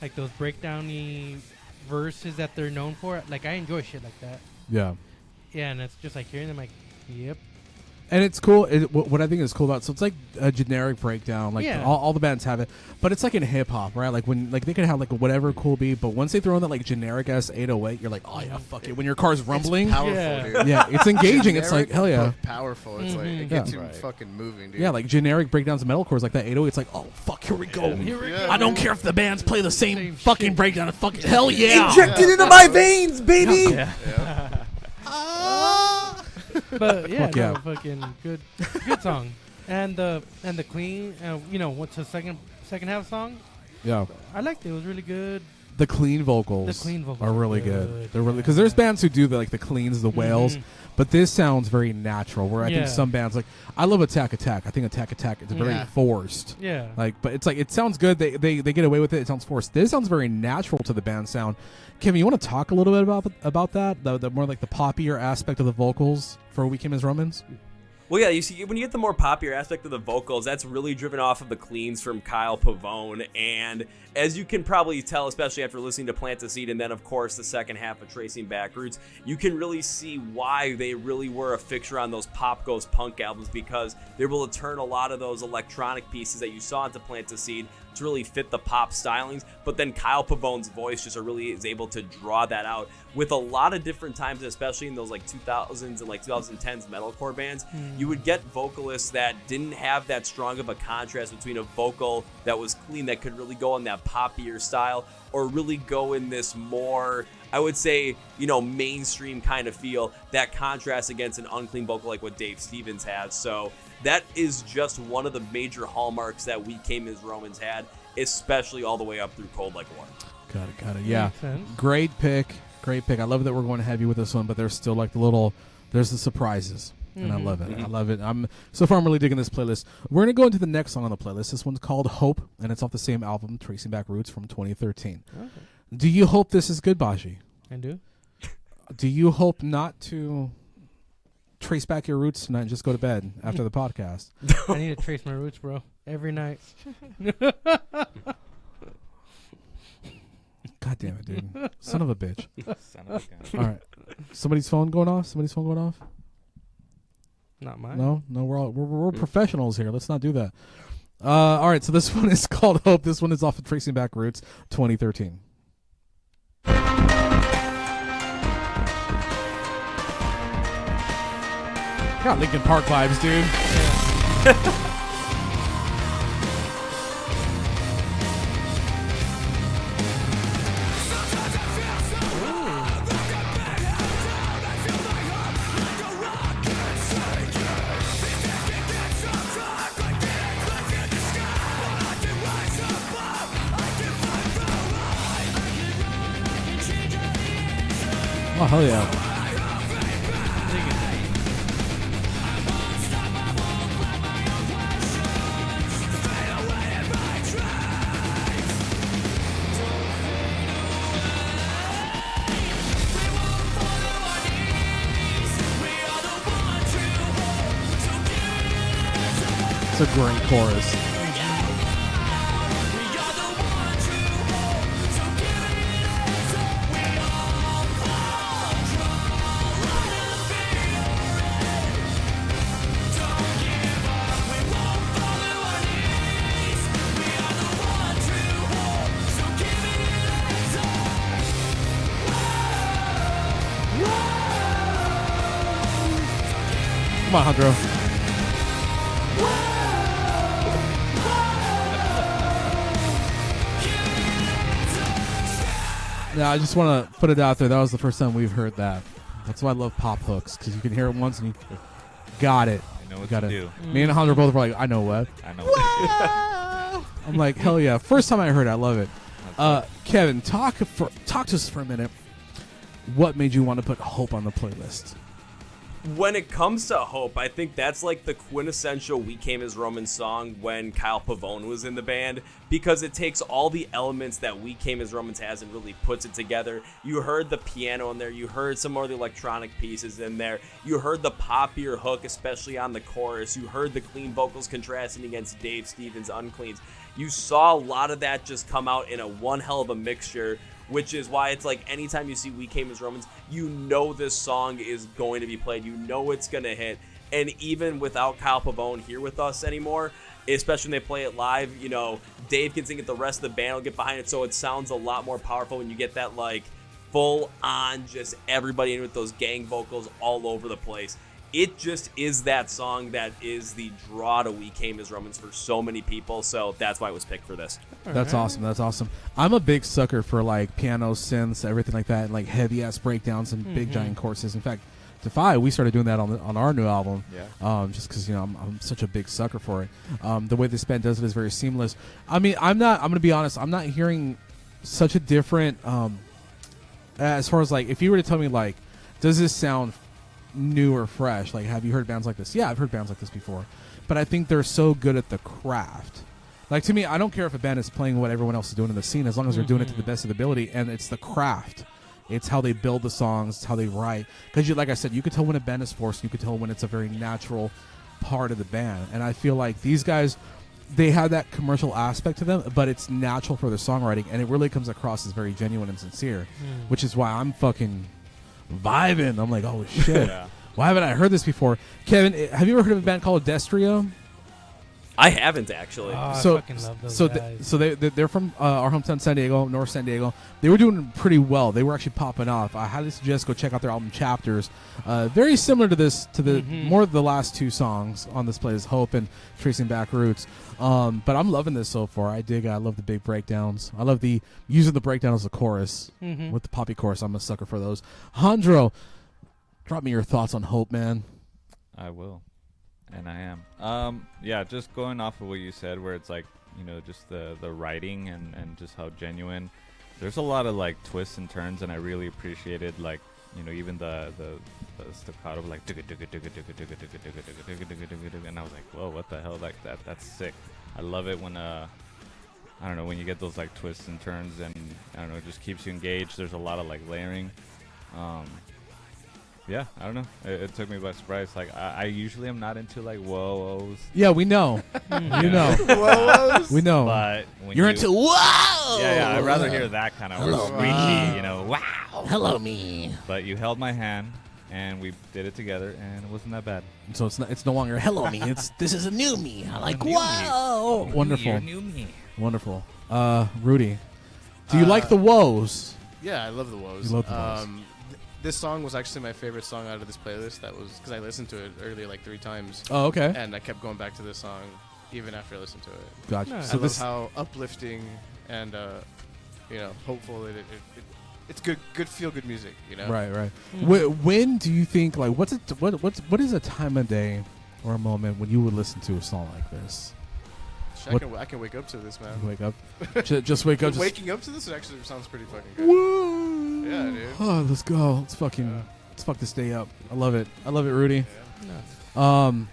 Like those breakdowny verses that they're known for. Like I enjoy shit like that. Yeah. Yeah, and it's just like hearing them like, yep. And it's cool. What I think is cool about so it's like a generic breakdown. Like all the bands have it, but it's like in hip hop, right? Like when like they can have like whatever cool beat, but once they throw in that like generic ass 808, you're like, oh yeah, fuck it. When your car's rumbling, It's powerful, dude. yeah, it's engaging. It's like Generic, hell yeah, but powerful. It's like it gets you fucking moving, dude. yeah. Like generic breakdowns of metalcore, like that 808. It's like, oh fuck, here we go. Yeah, I don't care if the bands play the same fucking breakdown. Fucking hell yeah. Injected into my veins, baby. But yeah, Fuck yeah. fucking good song. And the clean, what's the second half song? Yeah, I liked it. It was really good. the clean vocals. Are really good. They're really because there's bands who do the cleans, the wails, but this sounds very natural. Where I think some bands like I love Attack. I think Attack is very forced. Yeah. But it's like it sounds good. They get away with it. It sounds forced. This sounds very natural to the band sound. Kevin, you want to talk a little bit about that? The more like the poppier aspect of the vocals for We Came as Romans? Well, yeah, you see, when you get the more popular aspect of the vocals, that's really driven off of the cleans from Kyle Pavone. And as you can probably tell, especially after listening to Plant a Seed and then, of course, the second half of Tracing Back Roots, you can really see why they really were a fixture on those Pop Goes Punk albums, because they were able to turn a lot of those electronic pieces that you saw into Plant a Seed to really fit the pop stylings. But then Kyle Pavone's voice just really is able to draw that out with a lot of different times, especially in those like 2000s and like 2010s metalcore bands. You would get vocalists that didn't have that strong of a contrast between a vocal that was clean that could really go in that poppier style or really go in this more, I would say, mainstream kind of feel, that contrast against an unclean vocal like what Dave Stevens has. So that is just one of the major hallmarks that We Came as Romans had, especially all the way up through Cold Like War. Got it. Yeah, great pick. I love that we're going heavy with this one, but there's still like there's the surprises. And I love it. I'm really digging this playlist. We're gonna go into the next song on the playlist. This one's called Hope, and it's off the same album, Tracing Back Roots, from 2013. Okay. Do you hope this is good, Baji? I do. Do you hope not to trace back your roots tonight and just go to bed after the podcast? I need to trace my roots, bro, every night. God damn it, dude! Son of a bitch! Son of a gun. All right, somebody's phone going off. Not mine. No, we're professionals here. Let's not do that. All right, so this one is called Hope. This one is off of Tracing Back Roots, 2013. Got Linkin Park vibes, dude. Oh, hell yeah. It's a great chorus. Come on, Hundro. Yeah, I just want to put it out there. That was the first time we've heard that. That's why I love pop hooks, because you can hear it once and you got it. I know what got to it. do. Me and Hundro both were like, I know what. I know what to I'm like, hell yeah. First time I heard it, I love it. Kevin, talk to us for a minute. What made you want to put Hope on the playlist? When it comes to Hope, I think that's like the quintessential We Came as Romans song when Kyle Pavone was in the band, because it takes all the elements that We Came as Romans has and really puts it together. You heard the piano in there, you heard some more of the electronic pieces in there, you heard the poppier hook, especially on the chorus, you heard the clean vocals contrasting against Dave Stevens' uncleans. You saw a lot of that just come out in a one hell of a mixture, which is why it's like anytime you see We Came as Romans, you know this song is going to be played. You know it's going to hit. And even without Kyle Pavone here with us anymore, especially when they play it live, you know, Dave can sing it, the rest of the band will get behind it, so it sounds a lot more powerful when you get that, like, full-on, just everybody in with those gang vocals all over the place. It just is that song that is the draw to We Came as Romans for so many people, so that's why it was picked for this. That's awesome. That's awesome. I'm a big sucker for like piano synths, everything like that, and like heavy ass breakdowns and big giant choruses. In fact, Defy, we started doing that on our new album. Yeah. Just because I'm such a big sucker for it. The way this band does it is very seamless. I mean, I'm gonna be honest. I'm not hearing such a different. As far as like, if you were to tell me like, does this sound new or fresh? Like, have you heard bands like this? Yeah, I've heard bands like this before, but I think they're so good at the craft. Like, to me, I don't care if a band is playing what everyone else is doing in the scene, as long as they're doing it to the best of the ability, and it's the craft. It's how they build the songs, it's how they write. Because, like I said, you could tell when a band is forced, you could tell when it's a very natural part of the band. And I feel like these guys, they have that commercial aspect to them, but it's natural for their songwriting, and it really comes across as very genuine and sincere, which is why I'm fucking vibing. I'm like, oh shit. Yeah. Why haven't I heard this before? Kevin, have you ever heard of a band called Destria? I haven't, actually. Oh, So- I fucking love those So, guys. they're from our hometown, San Diego, North San Diego. They were doing pretty well. They were actually popping off. I highly suggest go check out their album Chapters. Very similar to this, to the more of the last two songs on this playlist, Hope and Tracing Back Roots. But I'm loving this so far. I love the big breakdowns. I love the using the breakdown as a chorus with the poppy chorus. I'm a sucker for those. Jandro, drop me your thoughts on Hope, man. I will. And I am. Yeah, just going off of what you said, where it's like, you know, just the writing and just how genuine. There's a lot of like twists and turns, and I really appreciated, like, you know, even the staccato of like, and I was like, whoa, what the hell? Like that's sick. I love it when I don't know, when you get those like twists and turns, and I don't know, it just keeps you engaged. There's a lot of like layering. Yeah, I don't know. It took me by surprise. Like, I usually am not into like whoa-ohs. Yeah, we know. You know. Whoa. We know. But when You're into whoa. Yeah, I'd rather hear that kind of Hello, squeaky, me. you know, wow. Hello, me. But you held my hand, and we did it together, and it wasn't that bad. So it's no longer hello me. This is a new me. I like new me. whoa. Wonderful. New me. Wonderful. Rudy, do you like the woes? Yeah, I love the woes. You love the woes. This song was actually my favorite song out of this playlist. That was because I listened to it earlier like 3 times, Oh, okay. and I kept going back to this song even after I listened to it. Gotcha. Nice. So I this, love how uplifting and hopeful it's good feel good music. You know, right. When do you think, like, what is a time of day or a moment when you would listen to a song like this? Shit, I can wake up to this, man. You wake up, just wake up. Waking up to this actually sounds pretty fucking good. Woo! Yeah, dude. Oh, let's go. Let's fuck this day up. I love it, Rudy. No.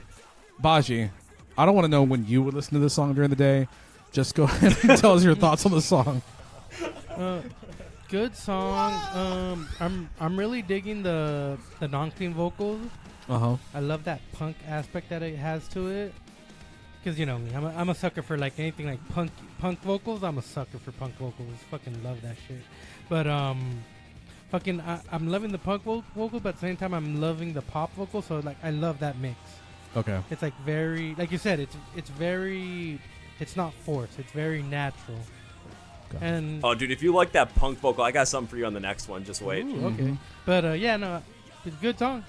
Baji, I don't want to know when you would listen to this song during the day. Just go ahead and tell us your thoughts on the song. Good song. I'm really digging the non-clean vocals. I love that punk aspect that it has to it. Because you know me, I'm a sucker for like anything like punk vocals. I'm a sucker for punk vocals. Fucking love that shit. But I'm loving the punk vocal, but at the same time I'm loving the pop vocal. So like I love that mix. Okay. It's like very, like you said, it's very, it's not forced. It's very natural. Gotcha. And Oh, dude, if you like that punk vocal, I got something for you on the next one. Just wait. ooh, okay. But yeah, no, it's a good song.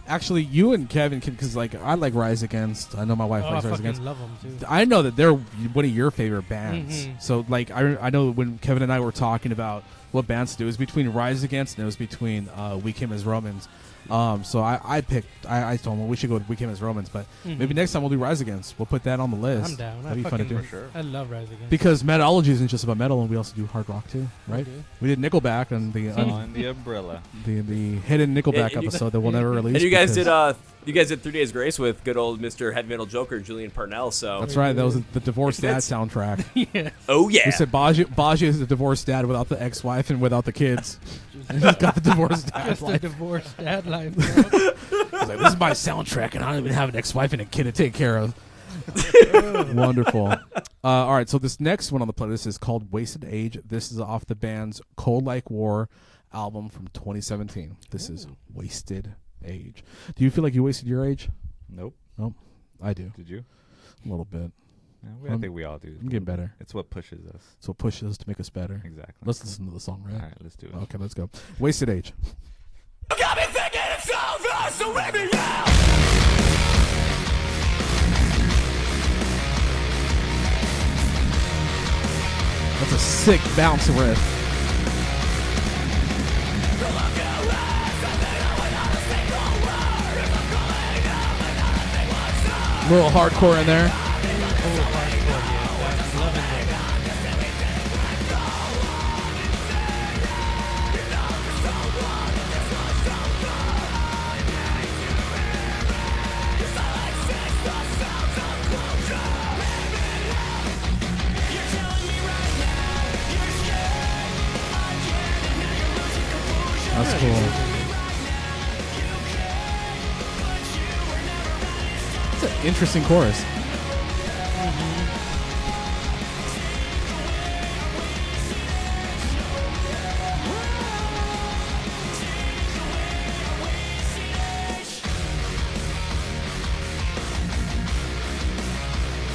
Actually, you and Kevin can, because like I like Rise Against. I know my wife I likes Rise fucking Against. love them too. I know that they're one of your favorite bands. Mhm. So like I know when Kevin and I were talking about what bands to do, it was between Rise Against and it was between We Came as Romans. So I picked. I told him, well, we should go with We Came as Romans, but maybe next time we'll do Rise Against. We'll put that on the list. I'm down. That'd be fun to do. I love Rise Against. Because Metalology isn't just about metal, and we also do hard rock too, right? Okay. We did Nickelback and the On the umbrella. the hidden Nickelback And you- episode that we'll never release. And you guys because- did 3 Days Grace with good old Mr. Heavy Metal Joker, Julian Parnell. So That's right. That was the divorced dad That's- soundtrack. Yeah. oh yeah, We said Baji is the divorced dad without the ex-wife and without the kids. And he's got the divorced dad Just a life. divorced dad life. Bro. He's like, this is my soundtrack, and I don't even have an ex-wife and a kid to take care of. Wonderful. All right, so this next one on the playlist is called Wasted Age. This is off the band's Cold Like War album from 2017. This is Wasted Age. Do you feel like you wasted your age? Nope. Nope. I do. Did you? A little bit. Yeah, I think we all do. I'm getting better. It's what pushes us. It's what pushes us to make us better. Exactly. Let's listen to the song, All right? right, let's do it. Okay, let's go. Wasted Age. That's a sick bounce riff. A little hardcore in there. That's cool. It's an interesting chorus.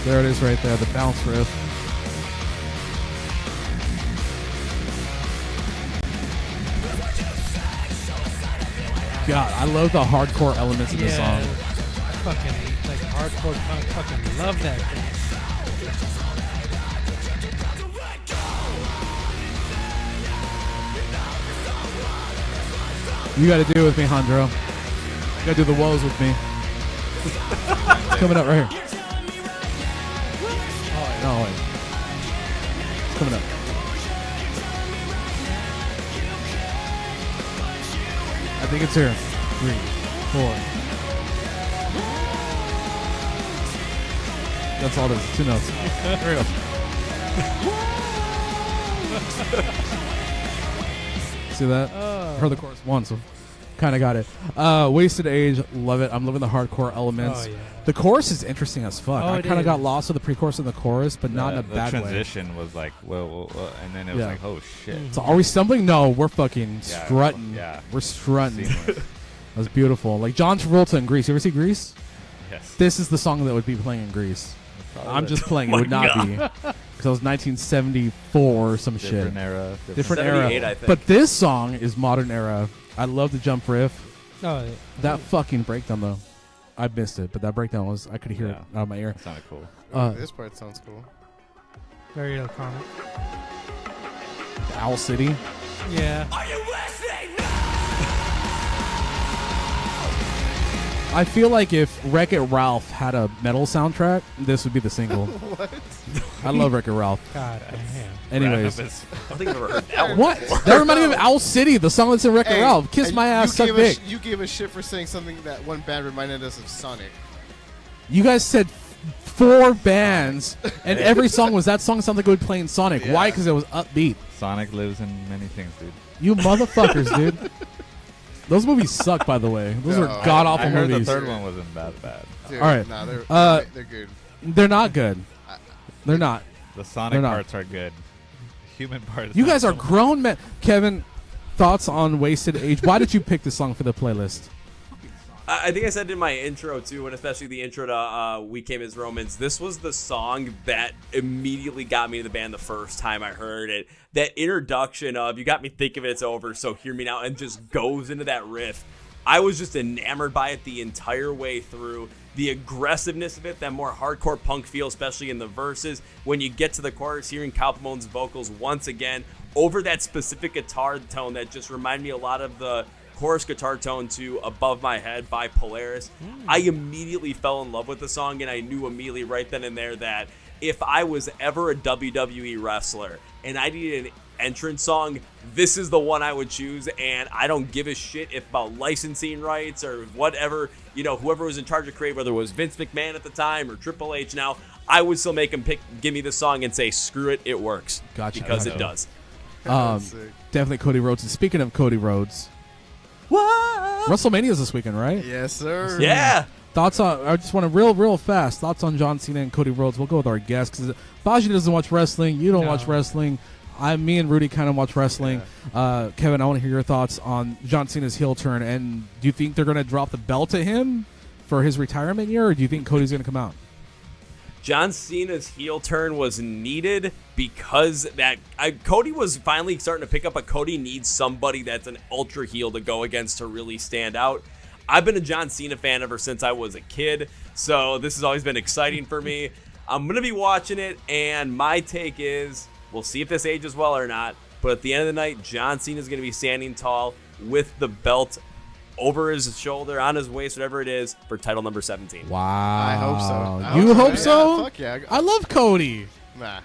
There it is right there, the bounce riff. God, I love the hardcore elements of this song. Fucking like hardcore punk. Fucking love that thing. You gotta do it with me, Hondro. You gotta do the woes with me. It's coming up right here. No, wait. It's coming up. I think it's here. 3, 4. That's all it is. 2 notes. There we go. See that? Heard the chorus once, so kind of got it. Wasted Age, love it. I'm loving the hardcore elements. Oh, yeah. The chorus is interesting as fuck. Oh, I it kind of is. got lost with the pre-chorus and the chorus, but not in a The bad way. transition was like, whoa, and then it was Yeah. like, oh shit. So are we stumbling? No, we're fucking Yeah, strutting. yeah. We're strutting. Seamless. That's beautiful. Like John Travolta in Grease. You ever see Grease? Yes. This is the song that would be playing in Grease. I'm just playing. It would not be. Because it was 1974 or some Different shit. era. Different 78, era. I think. But this song is modern era. I love the jump riff. Oh, yeah. That fucking breakdown, though. I missed it, but that breakdown was, I could hear it Yeah. out of my ear. That sounded cool. This part sounds cool. Very electronic. Owl City. Yeah. I feel like if Wreck-It Ralph had a metal soundtrack, this would be the single. What? I love Wreck-It Ralph. God damn. Anyways. I don't think I've ever heard that one. What? before. That reminded me of Owl City, the song that's in Wreck-It Hey, Ralph. Kiss and my ass, you suck gave dick. you gave a shit for saying something that one band reminded us of Sonic. You guys said 4 bands, and every song was that song sounds like it would play in Sonic. Yeah. Why? Because it was upbeat. Sonic lives in many things, dude. You motherfuckers, dude. Those movies suck, by the way. Those No, are god I awful heard movies. the third one wasn't that bad. Dude, All right. Nah, they're good. They're not good. They're not. The Sonic They're not. parts are good. Human parts. You not guys are so much. grown men. Kevin, thoughts on Wasted Age? Why did you pick this song for the playlist? I think I said in my intro too, and especially the intro to We Came as Romans, this was the song that immediately got me to the band the first time I heard it. That introduction of "You got me thinking it's over, so hear me now," and just goes into that riff. I was just enamored by it the entire way through. The aggressiveness of it, that more hardcore punk feel, especially in the verses. When you get to the chorus, hearing Calpamone's vocals once again over that specific guitar tone that just reminded me a lot of the chorus guitar tone to Above My Head by Polaris. I immediately fell in love with the song, and I knew immediately right then and there that if I was ever a WWE wrestler and I needed an entrance song, this is the one I would choose. And I don't give a shit if about licensing rights or whatever, whoever was in charge of creative, whether it was Vince McMahon at the time or Triple H now, I would still make him give me the song and say, screw it, it works. Gotcha. Because Gotcha. it does. Sick. Definitely Cody Rhodes. And speaking of Cody Rhodes, WrestleMania's this weekend, right? Yes, sir. Yeah. Thoughts on? I just want to real fast. Thoughts on John Cena and Cody Rhodes. We'll go with our guests because Baji doesn't watch wrestling. You don't No. watch wrestling. Me and Rudy kind of watch wrestling. Kevin, I want to hear your thoughts on John Cena's heel turn. And do you think they're going to drop the belt to him for his retirement year, or do you think Cody's going to come out? John Cena's heel turn was needed because Cody was finally starting to pick up, but Cody needs somebody that's an ultra heel to go against to really stand out. I've been a John Cena fan ever since I was a kid, so this has always been exciting for me. I'm going to be watching it, and my take is we'll see if this ages well or not, but at the end of the night, John Cena is going to be standing tall with the belt over his shoulder, on his waist, whatever it is, for title number 17. Wow. I hope so. You hope Yeah, so? fuck yeah. I love Cody. Nah.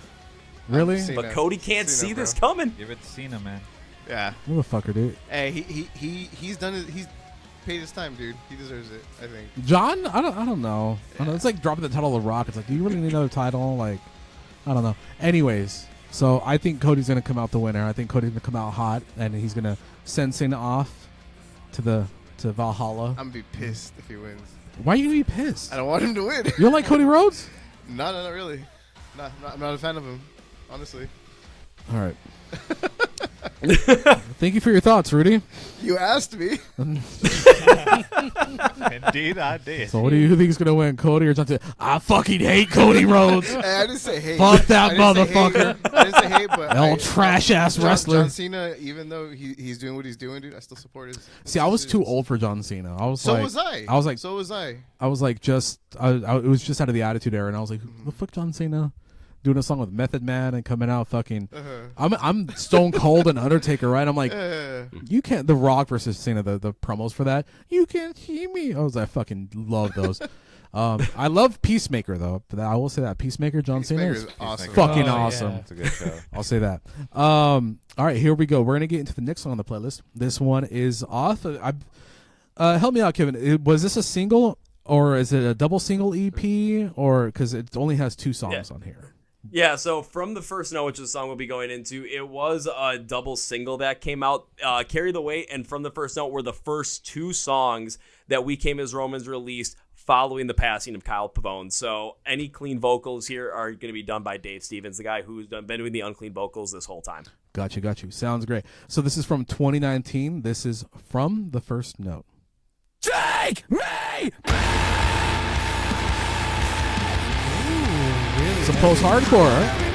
Really? Cena. But Cody can't Cena, see bro. this coming. Give it to Cena, man. Yeah. Motherfucker, dude. Hey, he's done it. He's paid his time, dude. He deserves it, I think. John, I don't know. I don't know. It's like dropping the title of The Rock. It's like, do you really need another title? Like, I don't know. Anyways, so I think Cody's gonna come out the winner. I think Cody's gonna come out hot, and he's gonna send Cena off to Valhalla. I'm gonna be pissed if he wins. Why are you gonna be pissed? I don't want him to win. You don't like Cody Rhodes? No, not really. I'm not a fan of him, honestly. All right. Thank you for your thoughts, Rudy. You asked me. Indeed, I did. So what do you think is gonna win, Cody or John Cena? I fucking hate Cody Rhodes. Hey, I didn't say hate. Fuck that I didn't say motherfucker. hate. I didn't say hate, but Old trash ass wrestler. John Cena, even though he's doing what he's doing, dude, I still support his. See, I was too old for John Cena. I was So like, was I. I was like, so was I. I was like, just, it was just out of the Attitude Era, and I was like, the fuck, John Cena, doing a song with Method Man and coming out fucking. I'm Stone Cold and Undertaker, right? I'm like, you can't. The Rock versus Cena, the promos for that. You can't see me. I was like, I fucking love those. I love Peacemaker though. But I will say that Peacemaker, John Cena is awesome. fucking Oh, awesome. yeah. It's a good show. I'll say that. All right, here we go. We're gonna get into the next song on the playlist. This one is off. Help me out, Kevin. Was this a single or is it a double single EP, or because it only has 2 songs on here? Yeah, so From the First Note, which is the song we'll be going into, it was a double single that came out. Carry the Weight and From the First Note were the first 2 songs that We Came as Romans released following the passing of Kyle Pavone. So any clean vocals here are going to be done by Dave Stevens, the guy who's been doing the unclean vocals this whole time. Got you. Sounds great. So this is from 2019. This is From the First Note. Take me back. Some post-hardcore, right?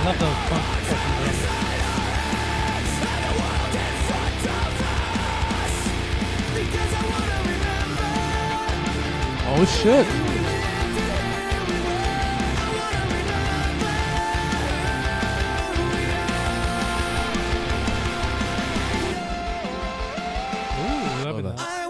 Love those funk fucking drums. Oh shit. Ooh, loving that. that.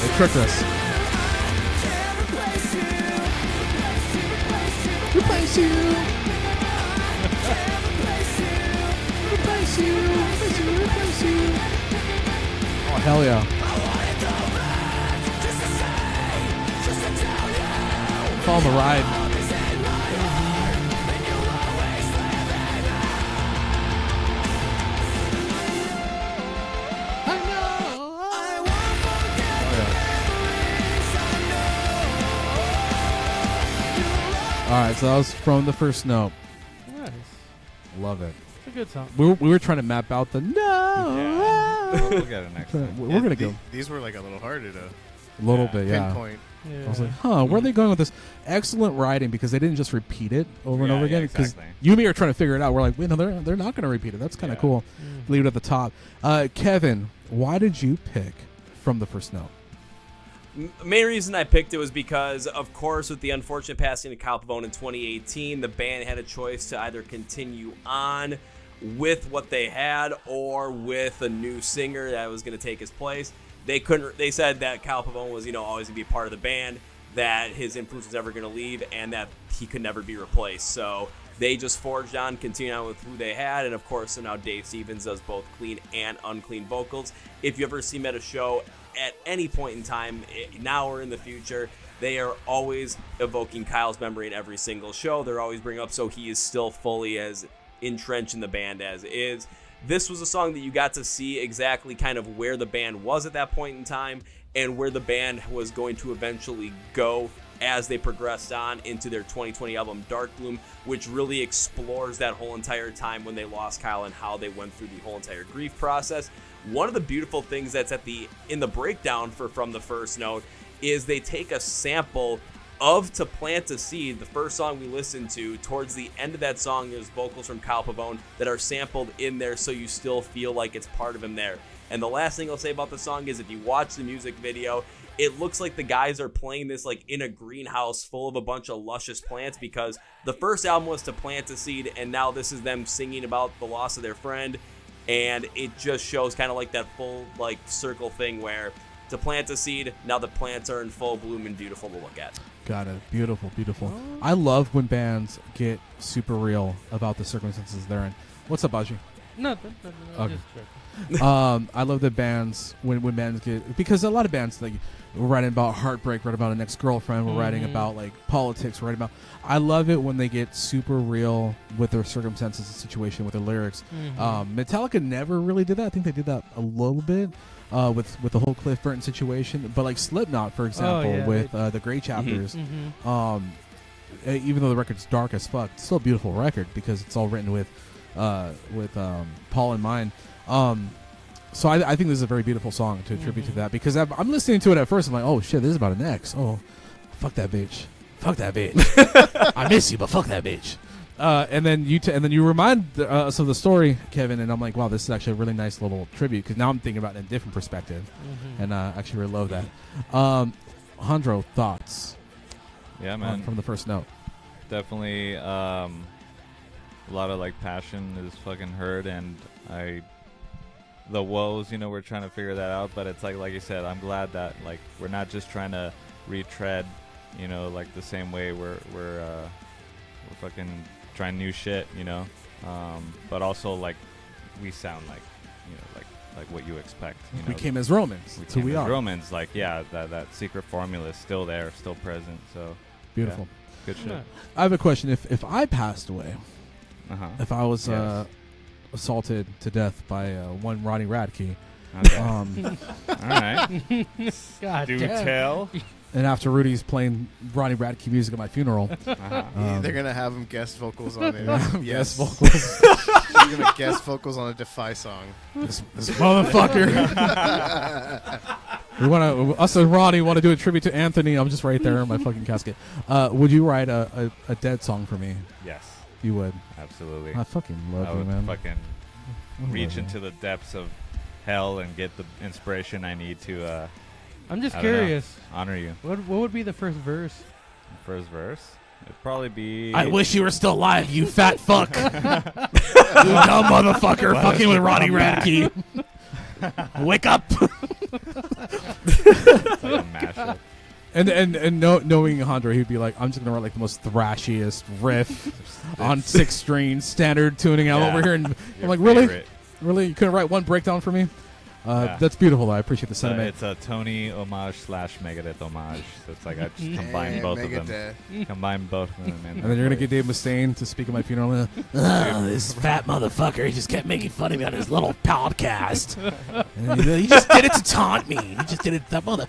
They tricked us. Replace you. Replace you. Replace you. Oh, hell yeah. Follow the ride. All right, so that was From the First Note. Nice. Love it. It's a good song. We were trying to map out the no. Yeah. We'll get it next time. We're gonna go These were like a little harder to a little bit, yeah. pinpoint. Yeah. I was like, huh, where are they going with this? Excellent writing, because they didn't just repeat it over and Yeah, over yeah, again. Because exactly. you and me are trying to figure it out. We're like, wait, no, they're not going to repeat it. That's kind of Yeah. cool. Leave it at the top. Kevin, why did you pick From the First Note? Main reason I picked it was because, of course, with the unfortunate passing of Kyle Pavone in 2018, the band had a choice to either continue on with what they had or with a new singer that was going to take his place. They couldn't. They said that Kyle Pavone was, always going to be part of the band, that his influence was never going to leave, and that he could never be replaced. So they just forged on, continued on with who they had, and of course, so now Dave Stevens does both clean and unclean vocals. If you ever see him at a show at any point in time, now or in the future, They are always evoking Kyle's memory in every single show. They're always bringing up so he is still fully as entrenched in the band as is. This was a song that you got to see exactly kind of where the band was at that point in time and where the band was going to eventually go as they progressed on into their 2020 album Dark Bloom, which really explores that whole entire time when they lost Kyle and how they went through the whole entire grief process. One of the beautiful things that's in the breakdown for From the First Note is they take a sample of To Plant a Seed, the first song we listened to. Towards the end of that song, there's vocals from Kyle Pavone that are sampled in there so you still feel like it's part of him there. And the last thing I'll say about the song is if you watch the music video, it looks like the guys are playing this like in a greenhouse full of a bunch of luscious plants, because the first album was To Plant a Seed, and now this is them singing about the loss of their friend. And it just shows kind of like that full like circle thing where to plant a seed, now the plants are in full bloom and beautiful to look at. Got it. Beautiful, beautiful. I love when bands get super real about the circumstances they're in. What's up, Baji? Nothing. Okay. Just I love that bands when bands get, because a lot of bands like we're writing about heartbreak, writing about an ex-girlfriend, we're writing about like politics, we're writing about. I love it when they get super real with their circumstances and situation with their lyrics. Metallica never really did that. I think they did that a little bit with the whole Cliff Burton situation, but like Slipknot, for example, with the Grey Chapters. Even though the record's dark as fuck, it's still a beautiful record because it's all written with Paul in mind. So I think this is a very beautiful song to attribute to that, because I'm listening to it at first. I'm like, oh shit, this is about an ex. Oh, fuck that bitch. Fuck that bitch. I miss you, but fuck that bitch. And then you remind us of the story, Kevin, and I'm like, wow, this is actually a really nice little tribute, because now I'm thinking about it in a different perspective, and actually really love that. Jandro, thoughts? Yeah, man. From the first note. Definitely a lot of like passion is fucking heard, and the woes, we're trying to figure that out, but it's like you said, I'm glad that like we're not just trying to retread, like the same way we're fucking trying new shit, but also like we sound like, like what you expect. We came as Romans. We That's who we are. Romans, like that secret formula is still there, still present. So beautiful. Yeah, good shit. I have a question. If I passed away, if I was assaulted to death by one Ronnie Radke, Okay. All right. God Do damn. tell. and after Rudy's playing Ronnie Radke music at my funeral, They're gonna have him guest vocals on it. yes, vocals. You're gonna guest vocals on a Defy song. this motherfucker. Us and Ronnie want to do a tribute to Anthony. I'm just right there in my fucking casket. Would you write a dead song for me? Yes, You would. absolutely. I fucking love I you, would man. fucking reach into the depths of hell and get the inspiration I need to I'm just I don't know. curious. honor you. What would be the first verse? First verse, it'd probably be. I wish you were still alive, you fat fuck. You dumb motherfucker fucking with Ronnie Radke. Wake up. It's like a mashup. And knowing Jandro, he'd be like, I'm just gonna write like the most thrashiest riff on 6 strings, standard tuning. I'm Yeah. over here, and I'm Your like, really, favorite. really, you couldn't write one breakdown for me? Yeah. That's beautiful, though. I appreciate the So sentiment. it's a Tony homage / Megadeth homage. So it's like I just combine both of them. Megadeth. Combine both of them. And then you're gonna get Dave Mustaine to speak at my funeral. This fat motherfucker, he just kept making fun of me on his little podcast. And he just did it to taunt me. He just did it to that mother.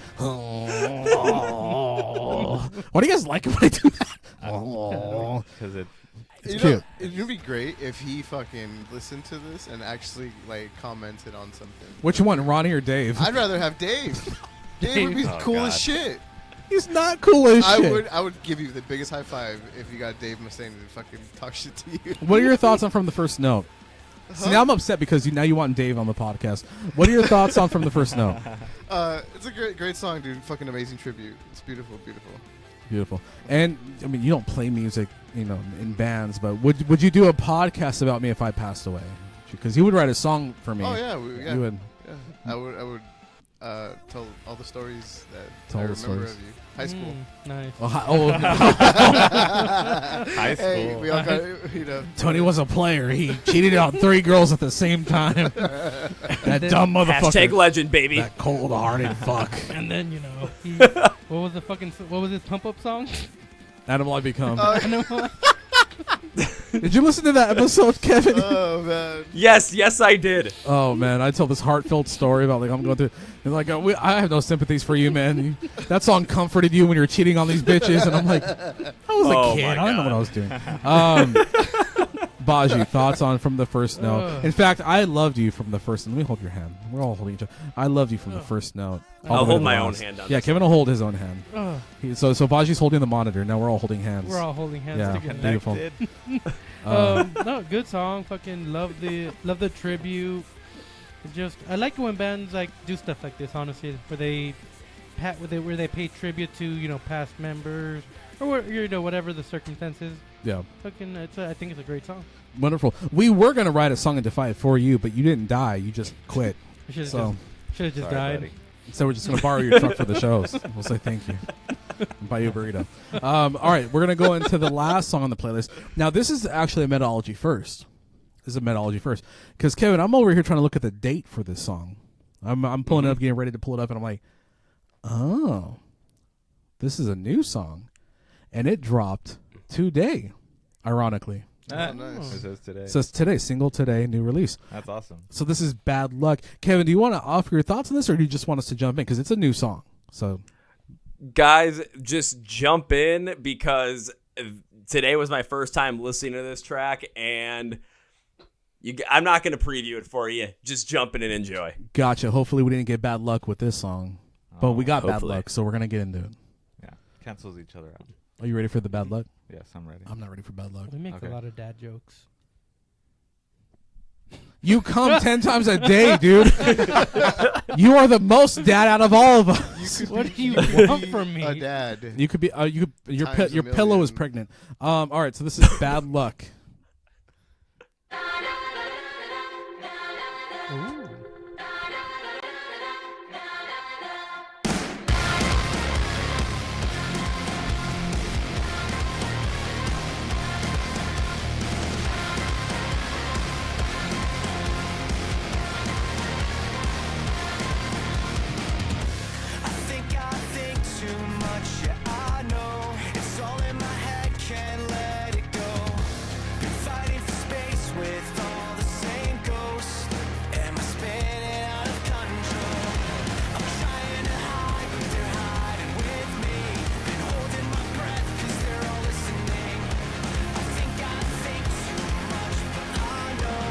Oh. Why do you guys like it when I do that? Oh. because it. It's You cute. know, it would be great if he fucking listened to this and actually like commented on something. Which one, Ronnie or Dave? I'd rather have Dave. Dave would be Oh, cool God. as shit. He's not cool as shit. I would give you the biggest high five if you got Dave Mustaine to fucking talk shit to you. What are your thoughts on From the First Note? See, now I'm upset because now you want Dave on the podcast. What are your thoughts on From the First Note? It's a great song, dude. Fucking amazing tribute. It's beautiful, beautiful. Beautiful. And I mean, you don't play music, in bands, but would you do a podcast about me if I passed away? Because you would write a song for me. Oh yeah, You would. Yeah. I tell all the stories that Tell I all the remember stories. of you. High school. Nice. High school. Hey, we all got, you know. Tony was a player. He cheated on 3 girls at the same time. That dumb motherfucker. Hashtag legend, baby. That cold-hearted fuck. And then he, what was his pump up song? Animal I Become. Animal- Did you listen to that episode, Kevin? Oh man. Yes, I did. Oh man, I tell this heartfelt story about like I'm going through. And like I have no sympathies for you, man. That song comforted you when you were cheating on these bitches, and I'm like, I was Oh a kid. my I don't know God. what I was doing. Baji, thoughts on From the First Note? In fact, I loved you from the first. Let me hold your hand. We're all holding each other. I loved you from the first note. all I'll the way hold to my the own last. hand on Yeah, this Kevin will hold his own hand. So Baji's holding the monitor. Now we're all holding hands. We're all holding hands Yeah. together. Beautiful. No, good song. Fucking love the tribute. I like it when bands like do stuff like this. Honestly, where they pay tribute to past members or whatever the circumstances. Yeah. Fucking, I think it's a great song. Wonderful. We were gonna write a song and defy it for you, but you didn't die. You just quit. I should have So, just Sorry, died. buddy. so we're just gonna borrow your truck for the shows. We'll say thank you. And buy you a burrito. All right, we're gonna go into the last song on the playlist. Now, this is actually a Metalology first. Because Kevin, I'm over here trying to look at the date for this song. I'm pulling it up, getting ready to pull it up, and I'm like, oh, this is a new song, and it dropped today. Ironically, Oh, nice. It says today. it says today, single today, new release. That's awesome. So this is Bad Luck. Kevin, do you want to offer your thoughts on this, or do you just want us to jump in? Because it's a new song. So Guys, just jump in because today was my first time listening to this track, and I'm not going to preview it for you. Just jump in and enjoy. gotcha. Hopefully we didn't get bad luck with this song, but we got bad Hopefully. luck, so we're gonna get into it. Yeah. Cancels each other out. Are you ready for the bad luck? Yes, I'm ready. I'm not ready for bad luck. We make Okay. a lot of dad jokes. You come 10 times a day, dude. You are the most dad out of all of us. What do you could want be from me? A dad. You could be. Your Times a your pillow is million. pregnant. All right, so this is bad luck. Ooh. I think too much, yeah, I know. It's all in my head, can't let it go. Been fighting for space with all the same ghosts. Am I spinning out of control? I'm trying to hide, but they're hiding with me. Been holding my breath, cause they're all listening. I think too much, but I know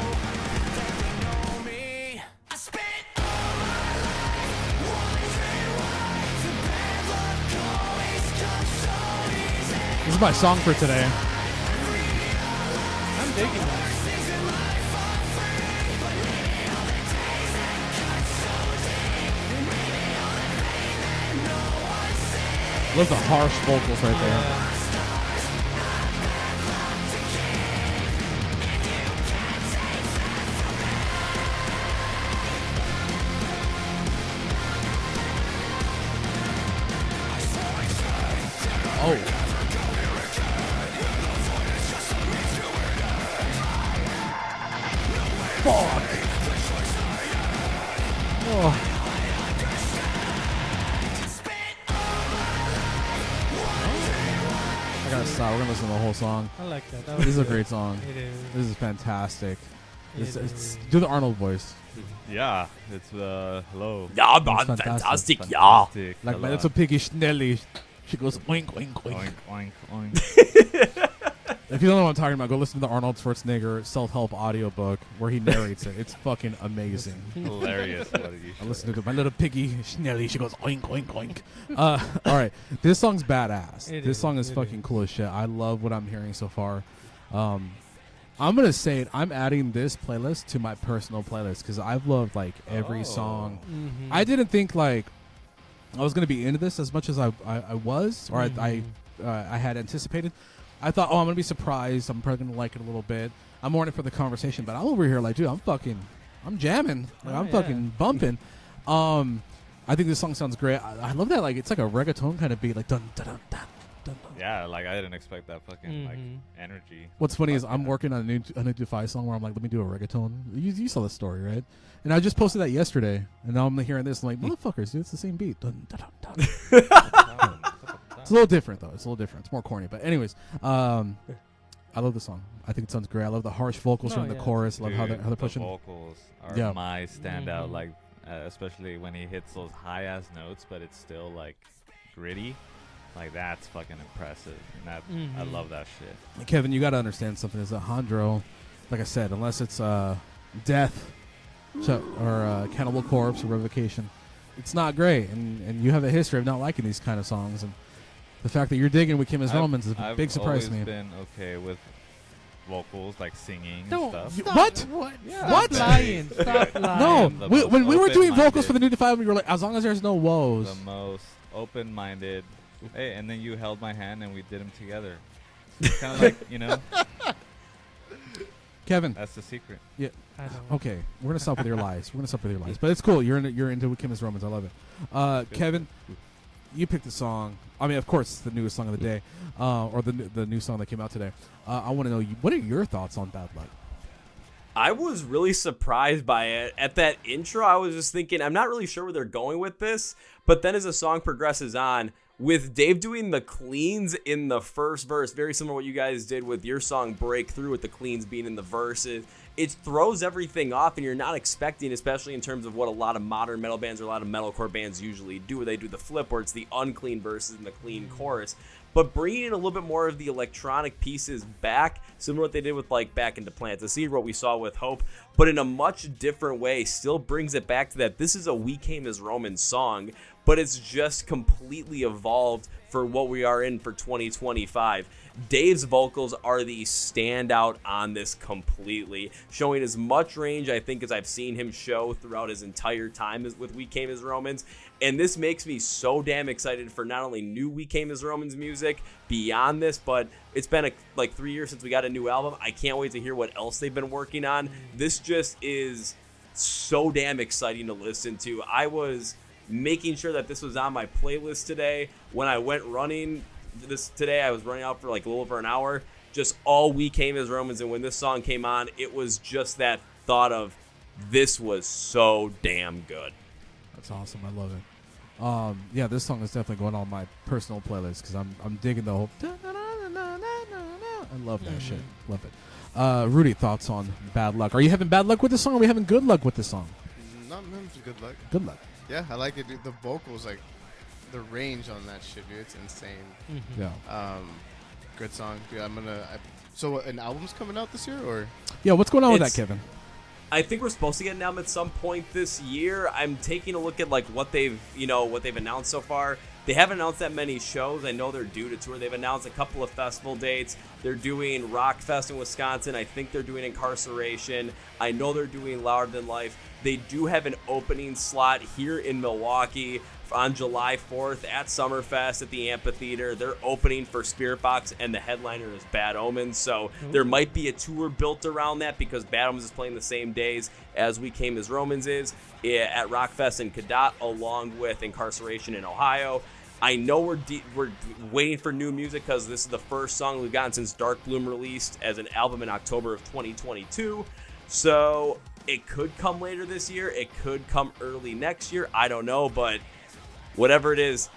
that they know me. I spent all my life wondering why the bad luck always comes so easy. This is my song for today. I'm digging that. Love the harsh vocals right there. Oh. Fuck. Oh. I gotta stop. We're gonna listen to the whole song. I like that. This is a great song. It is. This is fantastic. It It's, is. do the Arnold voice. Yeah. It's hello. Ja, That's man, fantastic. fantastic, ja. Fantastic. Like my Hello. little piggy Schnelly. She goes oink oink oink. Oink, oink, oink. If you don't know what I'm talking about, go listen to the Arnold Schwarzenegger self-help audiobook where he narrates it. It's fucking amazing. Hilarious. What you I listened to my little piggy Schnelly. She goes oink oink oink. All right, this song's badass. It This is, song is it fucking is. cool as shit. I love what I'm hearing so far. I'm gonna say it. I'm adding this playlist to my personal playlist because I've loved like every song. Mhm. I didn't think like I was gonna be into this as much as I was, or I had anticipated. I thought, oh, I'm gonna be surprised. I'm probably gonna like it a little bit. I'm more in it for the conversation, but I'm over here like, dude, I'm jamming. Like, Oh, I'm yeah. fucking bumping. I think this song sounds great. I love that. Like it's like a reggaeton kind of beat, like dun dun dun dun. Dun, dun. Yeah, like I didn't expect that fucking like energy. What's funny is I'm working on a new Defy song where I'm like, let me do a reggaeton. You saw the story, right? And I just posted that yesterday, and now I'm hearing this. I'm like, motherfuckers, dude, it's the same beat. Dun, dun, dun, dun. It's a little different though. It's a little different. It's more corny, but anyways, I love the song. I think it sounds great. I love the harsh vocals during the chorus. I love how they're pushing. The vocals are my standout. Like especially when he hits those high ass notes, but it's still like gritty. Like that's fucking impressive. And that I love that shit. And Kevin, you got to understand something. Is that Hondro, like I said, unless it's Death or Cannibal Corpse or Revocation, it's not great. And you have a history of not liking these kind of songs. And the fact that you're digging We Came as Romans is a big surprise to me. I've always been okay with vocals, like singing Don't and stuff. stop. What? Yeah. Stop lying. Stop lying. No, The when we were most doing vocals open-minded. for the new Defy, we were like, as long as there's no woes. The most open-minded. Hey, and then you held my hand and we did them together. It's kind of like, you know, Kevin. that's the secret. I don't. Okay, we're gonna stop with your lies. But it's cool. You're into We Came as Romans. I love it. Kevin, you picked the song. I mean, of course, the newest song of the day, or the new song that came out today. I want to know, what are your thoughts on Bad Luck? I was really surprised by it. At that intro, I was just thinking, I'm not really sure where they're going with this. But then as the song progresses on, with Dave doing the cleans in the first verse, very similar to what you guys did with your song Breakthrough, with the cleans being in the verses, it throws everything off, and you're not expecting, especially in terms of what a lot of modern metal bands or a lot of metalcore bands usually do, where they do the flip, where it's the unclean verses and the clean chorus. But bringing in a little bit more of the electronic pieces back, similar to what they did with like Back into Plant to See, what we saw with Hope, but in a much different way, still brings it back to that this is a We Came as Romans song, but it's just completely evolved for what we are in for 2025. Dave's vocals are the standout on this completely, showing as much range, I think, as I've seen him show throughout his entire time with We Came as Romans. And this makes me so damn excited for not only new We Came as Romans music beyond this, but it's been like 3 years since we got a new album. I can't wait to hear what else they've been working on. This just is so damn exciting to listen to. I was making sure that this was on my playlist today. When I went running today, I was running out for like a little over an hour, just all We Came as Romans, and when this song came on, it was just that thought of, this was so damn good. That's awesome. I love it. Yeah, this song is definitely going on my personal playlist because I'm digging the whole. I love that shit. Love it. Rudy, thoughts on Bad Luck? Are you having bad luck with this song, or are we having good luck with this song? Not meant for good luck. Good luck. Yeah, I like it, dude. The vocals, like, the range on that shit, dude, it's insane. Yeah. Good song, dude. So an album's coming out this year, or? Yeah. What's going on with that, Kevin? I think we're supposed to get an album at some point this year. I'm taking a look at like what they've announced so far. They haven't announced that many shows. I know they're due to tour. They've announced a couple of festival dates. They're doing Rockfest in Wisconsin. I think they're doing Incarceration. I know they're doing Louder Than Life. They do have an opening slot here in Milwaukee on July 4th at Summerfest at the Amphitheater. They're opening for Spirit Box, and the headliner is Bad Omens. So there might be a tour built around that because Bad Omens is playing the same days as We Came as Romans is at Rockfest in Cadott, along with Incarceration in Ohio. I know we're waiting for new music because this is the first song we've gotten since Dark Bloom released as an album in October of 2022. So it could come later this year. It could come early next year. I don't know, but whatever it is,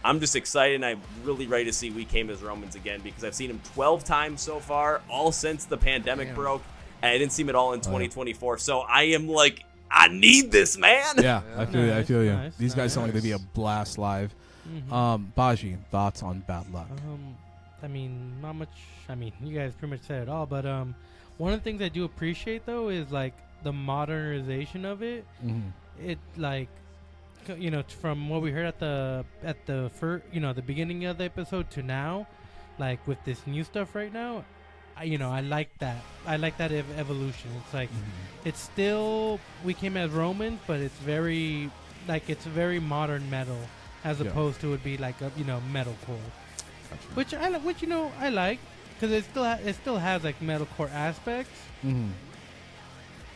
I'm just excited, and I'm really ready to see We Came as Romans again because I've seen him 12 times so far, all since the pandemic broke, and I didn't see him at all in 2024. So I am like, I need this, man. Yeah, I feel you. I feel you. Nice, These guys sound like nice. they'd be a blast live. Baji, thoughts on Bad Luck? I mean, not much. I mean, you guys pretty much said it all. But one of the things I do appreciate though is like the modernization of it. It like, from what we heard at the first, the beginning of the episode to now, like with this new stuff right now, I like that. I like that evolution. It's like it's still We Came as Romans, but it's very modern metal. As opposed to it be like a metalcore, which I like because it still has like metalcore aspects,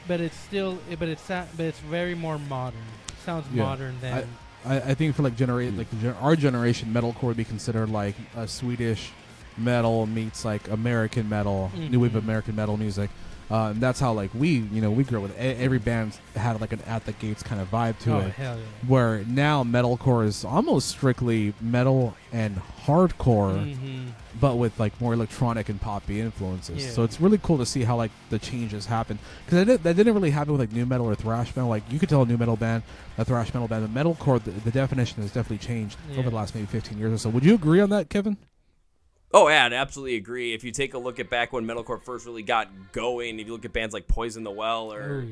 but it's very more modern. Sounds modern than I think for like our generation, metalcore would be considered like a Swedish metal meets like American metal, new wave American metal music. And that's how like we grew up with every band had like an at the gates kind of vibe to it. Hell yeah. Where now metalcore is almost strictly metal and hardcore, but with like more electronic and poppy influences. Yeah. So it's really cool to see how like the changes happen, because that didn't really happen with like new metal or thrash metal. Like you could tell a new metal band, a thrash metal band, but metalcore, the definition has definitely changed over the last maybe 15 years or so. Would you agree on that, Kevin? Oh, yeah, I'd absolutely agree. If you take a look at back when metalcore first really got going, if you look at bands like Poison the Well or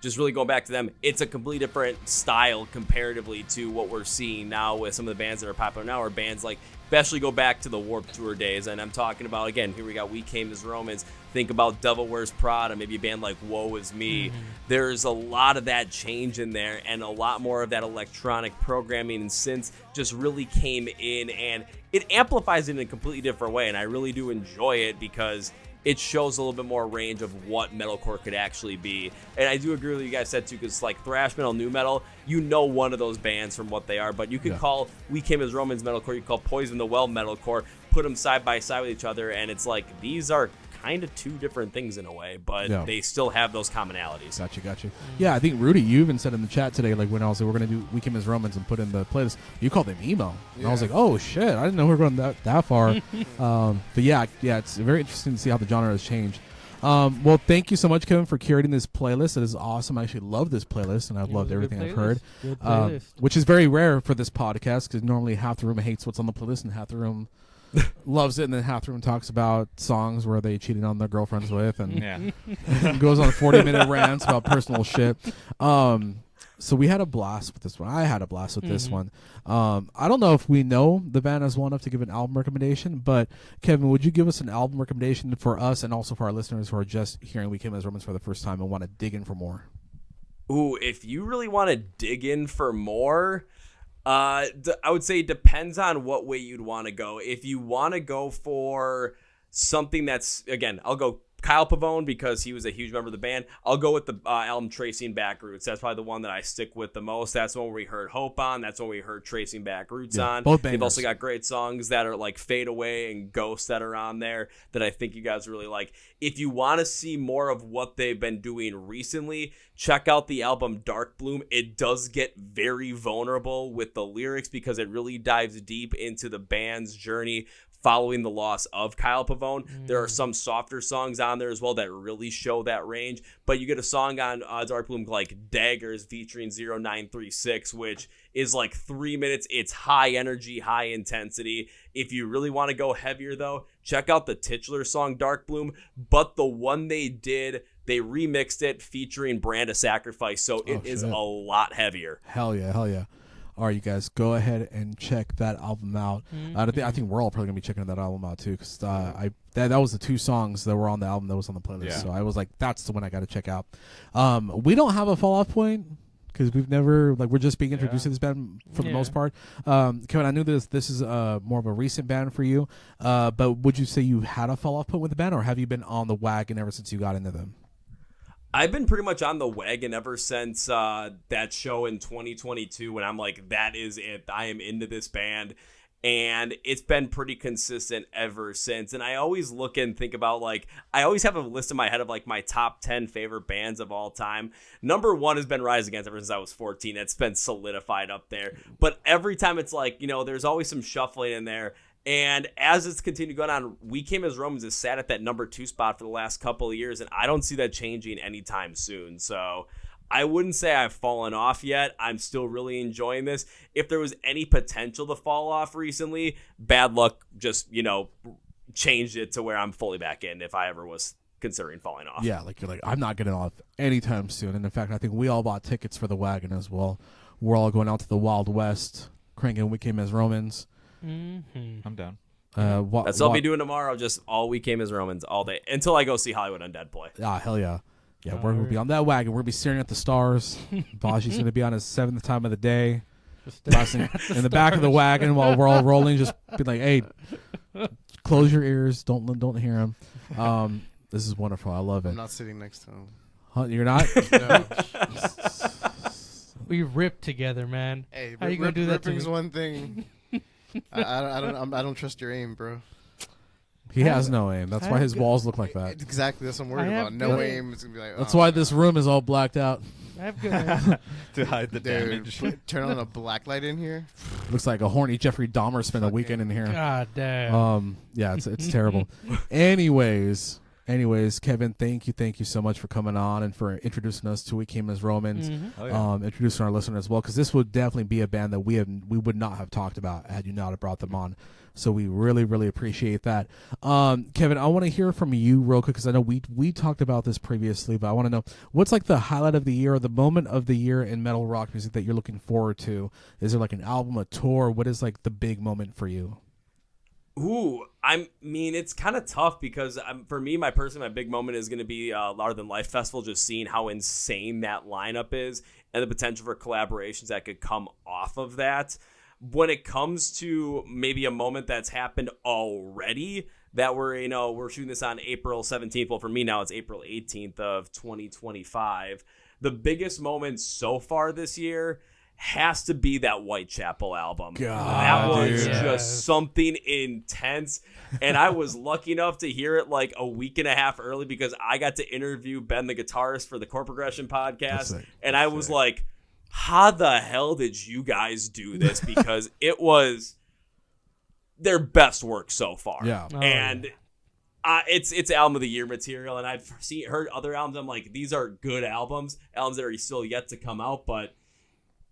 just really going back to them, it's a completely different style comparatively to what we're seeing now with some of the bands that are popular now, or bands like, especially go back to the Warped Tour days. And I'm talking about, again, here we got We Came as Romans. Think about Devil Wears Prada, maybe a band like Woe Is Me. There's a lot of that change in there, and a lot more of that electronic programming and synths just really came in, and it amplifies it in a completely different way. And I really do enjoy it because it shows a little bit more range of what metalcore could actually be. And I do agree with what you guys said too, because like thrash metal, new metal, one of those bands from what they are, but you could call We Came as Romans metalcore, you call Poison the Well metalcore, put them side by side with each other, and it's like these are kind of two different things in a way, but they still have those commonalities. Gotcha. Yeah, I think Rudy, you even said in the chat today, like when I was like, we're gonna do We Came as Romans and put in the playlist, you called them emo, and I was like, oh shit, I didn't know we were going that far. But yeah, it's very interesting to see how the genre has changed. Well, thank you so much, Kevin, for curating this playlist. It is awesome. I actually love this playlist, and I've loved everything I've heard, which is very rare for this podcast, because normally half the room hates what's on the playlist and half the room loves it, and then half the room talks about songs where they cheated on their girlfriends with, and goes on 40-minute rants about personal shit. So we had a blast with this one. I had a blast with this one. I don't know if we know the band as well enough to give an album recommendation, but Kevin, would you give us an album recommendation for us and also for our listeners who are just hearing We Came as Romans for the first time and want to dig in for more? Ooh, if you really want to dig in for more, I would say it depends on what way you'd want to go. If you want to go for something that's, again, I'll go Kyle Pavone because he was a huge member of the band. I'll go with the album Tracing Back Roots. That's probably the one that I stick with the most. That's the one we heard Hope on. That's the one we heard Tracing Back Roots on. Both bangers. They've also got great songs that are like Fade Away and Ghost that are on there that I think you guys really like. If you want to see more of what they've been doing recently, check out the album Dark Bloom. It does get very vulnerable with the lyrics because it really dives deep into the band's journey following the loss of Kyle Pavone. There are some softer songs on there as well that really show that range, but you get a song on Dark Bloom like Daggers featuring 0936, which is like 3 minutes. It's high energy, high intensity. If you really want to go heavier though, check out the titular song Dark Bloom, but the one they did, they remixed it featuring Brand of Sacrifice, so it is a lot heavier. Hell yeah. All right, you guys, go ahead and check that album out. I think we're all probably going to be checking that album out, too, because that was the two songs that were on the album that was on the playlist. Yeah. So I was like, that's the one I got to check out. We don't have a fall-off point because we've never, we're just being introduced to this band for the most part. Kevin, I knew this is more of a recent band for you, but would you say you had a fall-off point with the band, or have you been on the wagon ever since you got into them? I've been pretty much on the wagon ever since that show in 2022 when I'm like, that is it. I am into this band. And it's been pretty consistent ever since. And I always look and think about, I always have a list in my head of, my top 10 favorite bands of all time. Number one has been Rise Against ever since I was 14. It's been solidified up there. But every time it's there's always some shuffling in there. And as it's continued going on, We Came as Romans has sat at that number 2 spot for the last couple of years, and I don't see that changing anytime soon. So I wouldn't say I've fallen off yet. I'm still really enjoying this. If there was any potential to fall off recently, bad luck just, changed it to where I'm fully back in if I ever was considering falling off. Yeah, you're I'm not getting off anytime soon. And in fact, I think we all bought tickets for the wagon as well. We're all going out to the Wild West, cranking We Came as Romans. I'm down. That's what I'll be doing tomorrow. Just all We Came as Romans all day until I go see Hollywood Undead play. Ah, hell yeah. Yeah, we're going to be on that wagon. We're going to be staring at the stars. Boshy's going to be on his 7th time of the day. In the back of the wagon while we're all rolling, just be like, hey, close your ears. Don't hear him. This is wonderful. I love it. I'm not sitting next to him. Huh, you're not? No. We ripped together, man. Hey, How you gonna do that to ripping's me? one thing. I don't trust your aim, bro. He has no aim. That's I why have his good- walls look like that. Exactly. That's what I'm worried I have about. No good- aim. It's gonna be like. That's oh, why this room is all blacked out. I have good. to hide the Dude, damage. turn on a black light in here. Looks like a horny Jeffrey Dahmer spent a weekend in here. God damn. Yeah, it's terrible. Anyways, Kevin, thank you so much for coming on and for introducing us to We Came as Romans. Mm-hmm. Oh, yeah. Introducing our listeners as well, because this would definitely be a band that we would not have talked about had you not have brought them on. So we really appreciate that. Kevin, I want to hear from you real quick, because I know we talked about this previously, but I want to know what's like the highlight of the year, or the moment of the year in metal rock music that you're looking forward to. Is there like an album, a tour? What is like the big moment for you? Ooh, I mean, it's kind of tough because for me, my big moment is going to be Louder Than Life Festival, just seeing how insane that lineup is and the potential for collaborations that could come off of that. When it comes to maybe a moment that's happened already, that we're shooting this on April 17th. Well, for me now, it's April 18th of 2025. The biggest moment so far this year has to be that Whitechapel album. That was dude. just something intense. And I was lucky enough to hear it like a week and a half early, because I got to interview Ben, the guitarist, for the Chord Progression podcast. And I was like, how the hell did you guys do this? Because it was their best work so far. Yeah. And it's album of the year material. And I've heard other albums. I'm like, these are good albums that are still yet to come out, but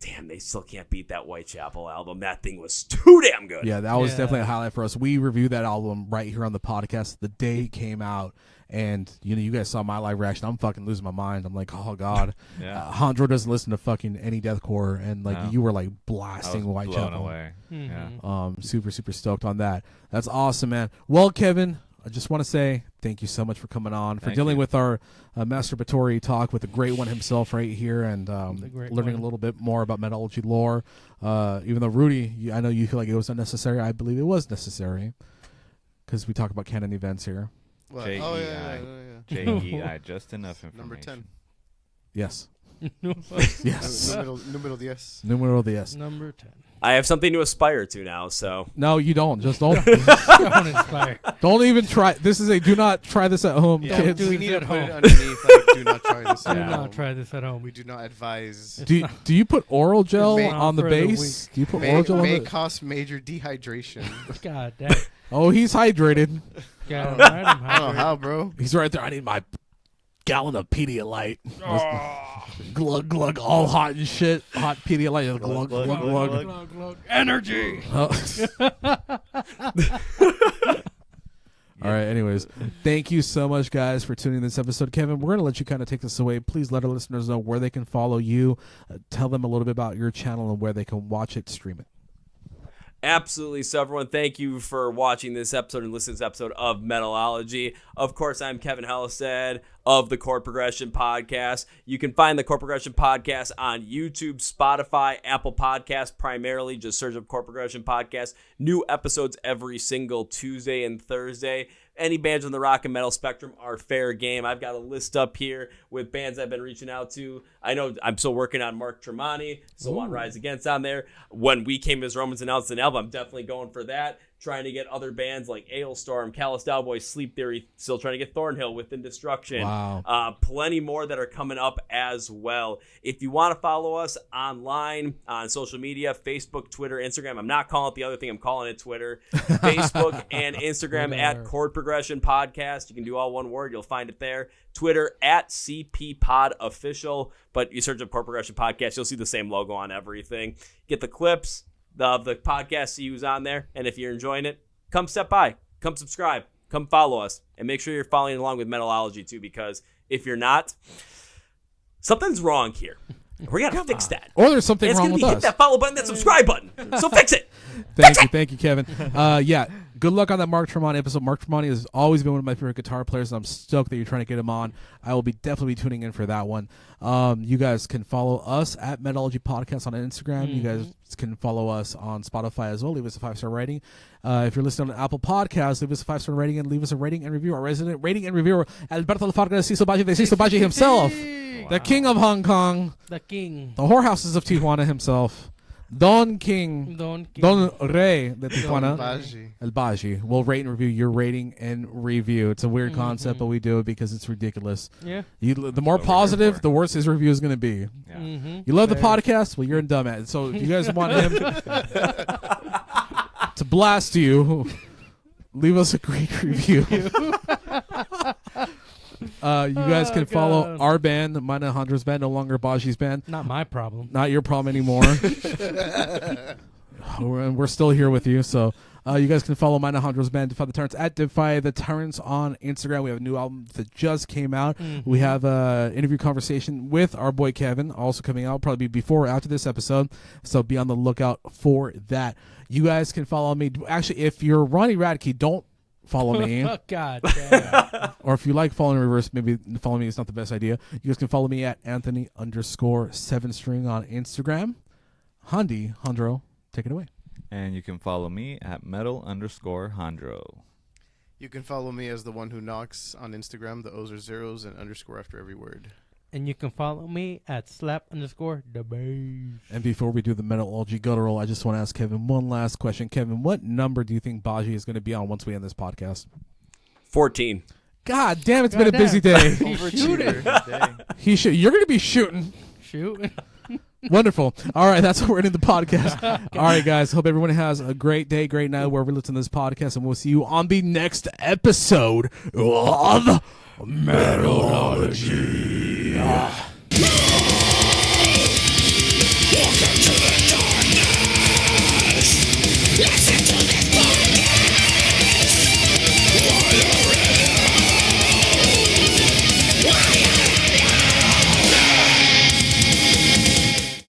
damn, they still can't beat that Whitechapel album. That thing was too damn good. Yeah, that was Yeah. definitely a highlight for us. We reviewed that album right here on the podcast the day it came out, and you guys saw my live reaction. I'm fucking losing my mind. I'm like, oh god. Yeah. Hondro doesn't listen to fucking any deathcore, and like No. you were like I was blasting blown Whitechapel. away. Mhm. Yeah. Super stoked on that. That's awesome, man. Well, Kevin, I just want to say thank you so much for coming on, for Thank dealing you. with our masturbatory talk with the great one himself right here, and great learning one. a little bit more about Metalology lore. Even though Rudy, I know you feel like it was unnecessary, I believe it was necessary, because we talk about canon events here. What? J-E-I. Oh yeah. J-E-I, just enough information. Number 10. Yes. No Yes. middle, yes. Numero yes. Number 10. I have something to aspire to now, so. No, you don't. Just don't. Don't inspire. Don't even try. This is a do not try this at home, Yeah, kids. do we this need to at put it home. underneath. Like, do not try this. Do at not home. try this at home. We do not advise. Do you put oral gel May- on the for the base? Do you put oral gel on May the? cause major dehydration. God damn. Oh, he's hydrated. God, I don't know how, bro. He's right there. I need my gallon of Pedialyte. Glug glug, all hot and shit. Hot Pedialyte. Glug glug glug. glug. Energy. Oh. All right. Anyways, thank you so much, guys, for tuning in this episode. Kevin, we're gonna let you kind of take this away. Please let our listeners know where they can follow you. Tell them a little bit about your channel and where they can watch it, stream it. Absolutely. So everyone, thank you for watching this episode and listening to this episode of Metalology. Of course, I'm Kevin Hellstead of the Chord Progression Podcast. You can find the Chord Progression Podcast on YouTube, Spotify, Apple Podcasts, primarily. Just search up Chord Progression Podcast. New episodes every single Tuesday and Thursday. Any bands on the rock and metal spectrum are fair game. I've got a list up here with bands I've been reaching out to. I know I'm still working on Mark Tremonti, still want Rise Against on there. When We Came as Romans announced an album, I'm definitely going for that. Trying to get other bands like Ailstorm, Callous Cowboys, Sleep Theory, still trying to get Thornhill, Within Destruction. Wow. Plenty more that are coming up as well. If you want to follow us online on social media, Facebook, Twitter, Instagram. I'm not calling it the other thing. I'm calling it Twitter. Facebook and Instagram at Chord Progression Podcast. You can do all one word. You'll find it there. Twitter at CPPodOfficial. But you search up Chord Progression Podcast, you'll see the same logo on everything. Get the clips of the podcast you use on there. And if you're enjoying it, come step by. Come subscribe. Come follow us. And make sure you're following along with Metalology too, because if you're not, something's wrong here. We got to fix that. Or there's something It's wrong going with to be hit us. that follow button, that subscribe button. So fix it. Thank you, Kevin. Yeah, good luck on that Mark Tremonti episode. Mark Tremonti has always been one of my favorite guitar players, and I'm stoked that you're trying to get him on. I will be definitely be tuning in for that one. You guys can follow us at Metalology Podcast on Instagram. You guys can follow us on Spotify as well. Leave us a 5-star rating. If you're listening on Apple Podcasts, leave us a 5-star rating and leave us a rating and review. Our resident rating and reviewer, Alberto de Ciso Baji himself. The king of Hong Kong, The king. the whorehouses of Tijuana himself, Don King, Don King. Don Rey de Don Tijuana, Baji. El Baji. We'll rate and review your rating and review. It's a weird Mm-hmm. concept, but we do it because it's ridiculous. Yeah. The more what we're here positive, for. the worse his review is going to be. Yeah. Mm-hmm. You love the podcast? Well, you're a dumbass. So if you guys want him to blast you, leave us a great review. You guys can follow God. our band, mine and Hunter's band, no longer Baji's band. Not my problem. Not your problem anymore. We're still here with you. So you guys can follow mine and Hunter's band, Defy the Tyrants, at Defy the Tyrants on Instagram. We have a new album that just came out. Mm-hmm. We have an interview conversation with our boy Kevin, also coming out probably before or after this episode. So be on the lookout for that. You guys can follow me. Actually, if you're Ronnie Radke, don't follow me. Oh, God damn. Or if you like following in reverse, maybe following me is not the best idea. You guys can follow me at Anthony_7string on Instagram. Handro, take it away. And you can follow me at metal_Handro. You can follow me as the one who knocks on Instagram. The O's are zeros and underscore after every word. And you can follow me at slap_the bass. And before we do the Metalology guttural, I just want to ask Kevin one last question. Kevin, what number do you think Baji is going to be on once we end this podcast? 14. God damn, it's been a God busy damn. day. Shooting. You're going to be shooting. Shoot. Wonderful. All right, that's what we're ending the podcast. All right, guys. Hope everyone has a great day, great night, wherever you listen to this podcast, and we'll see you on the next episode of Metalology.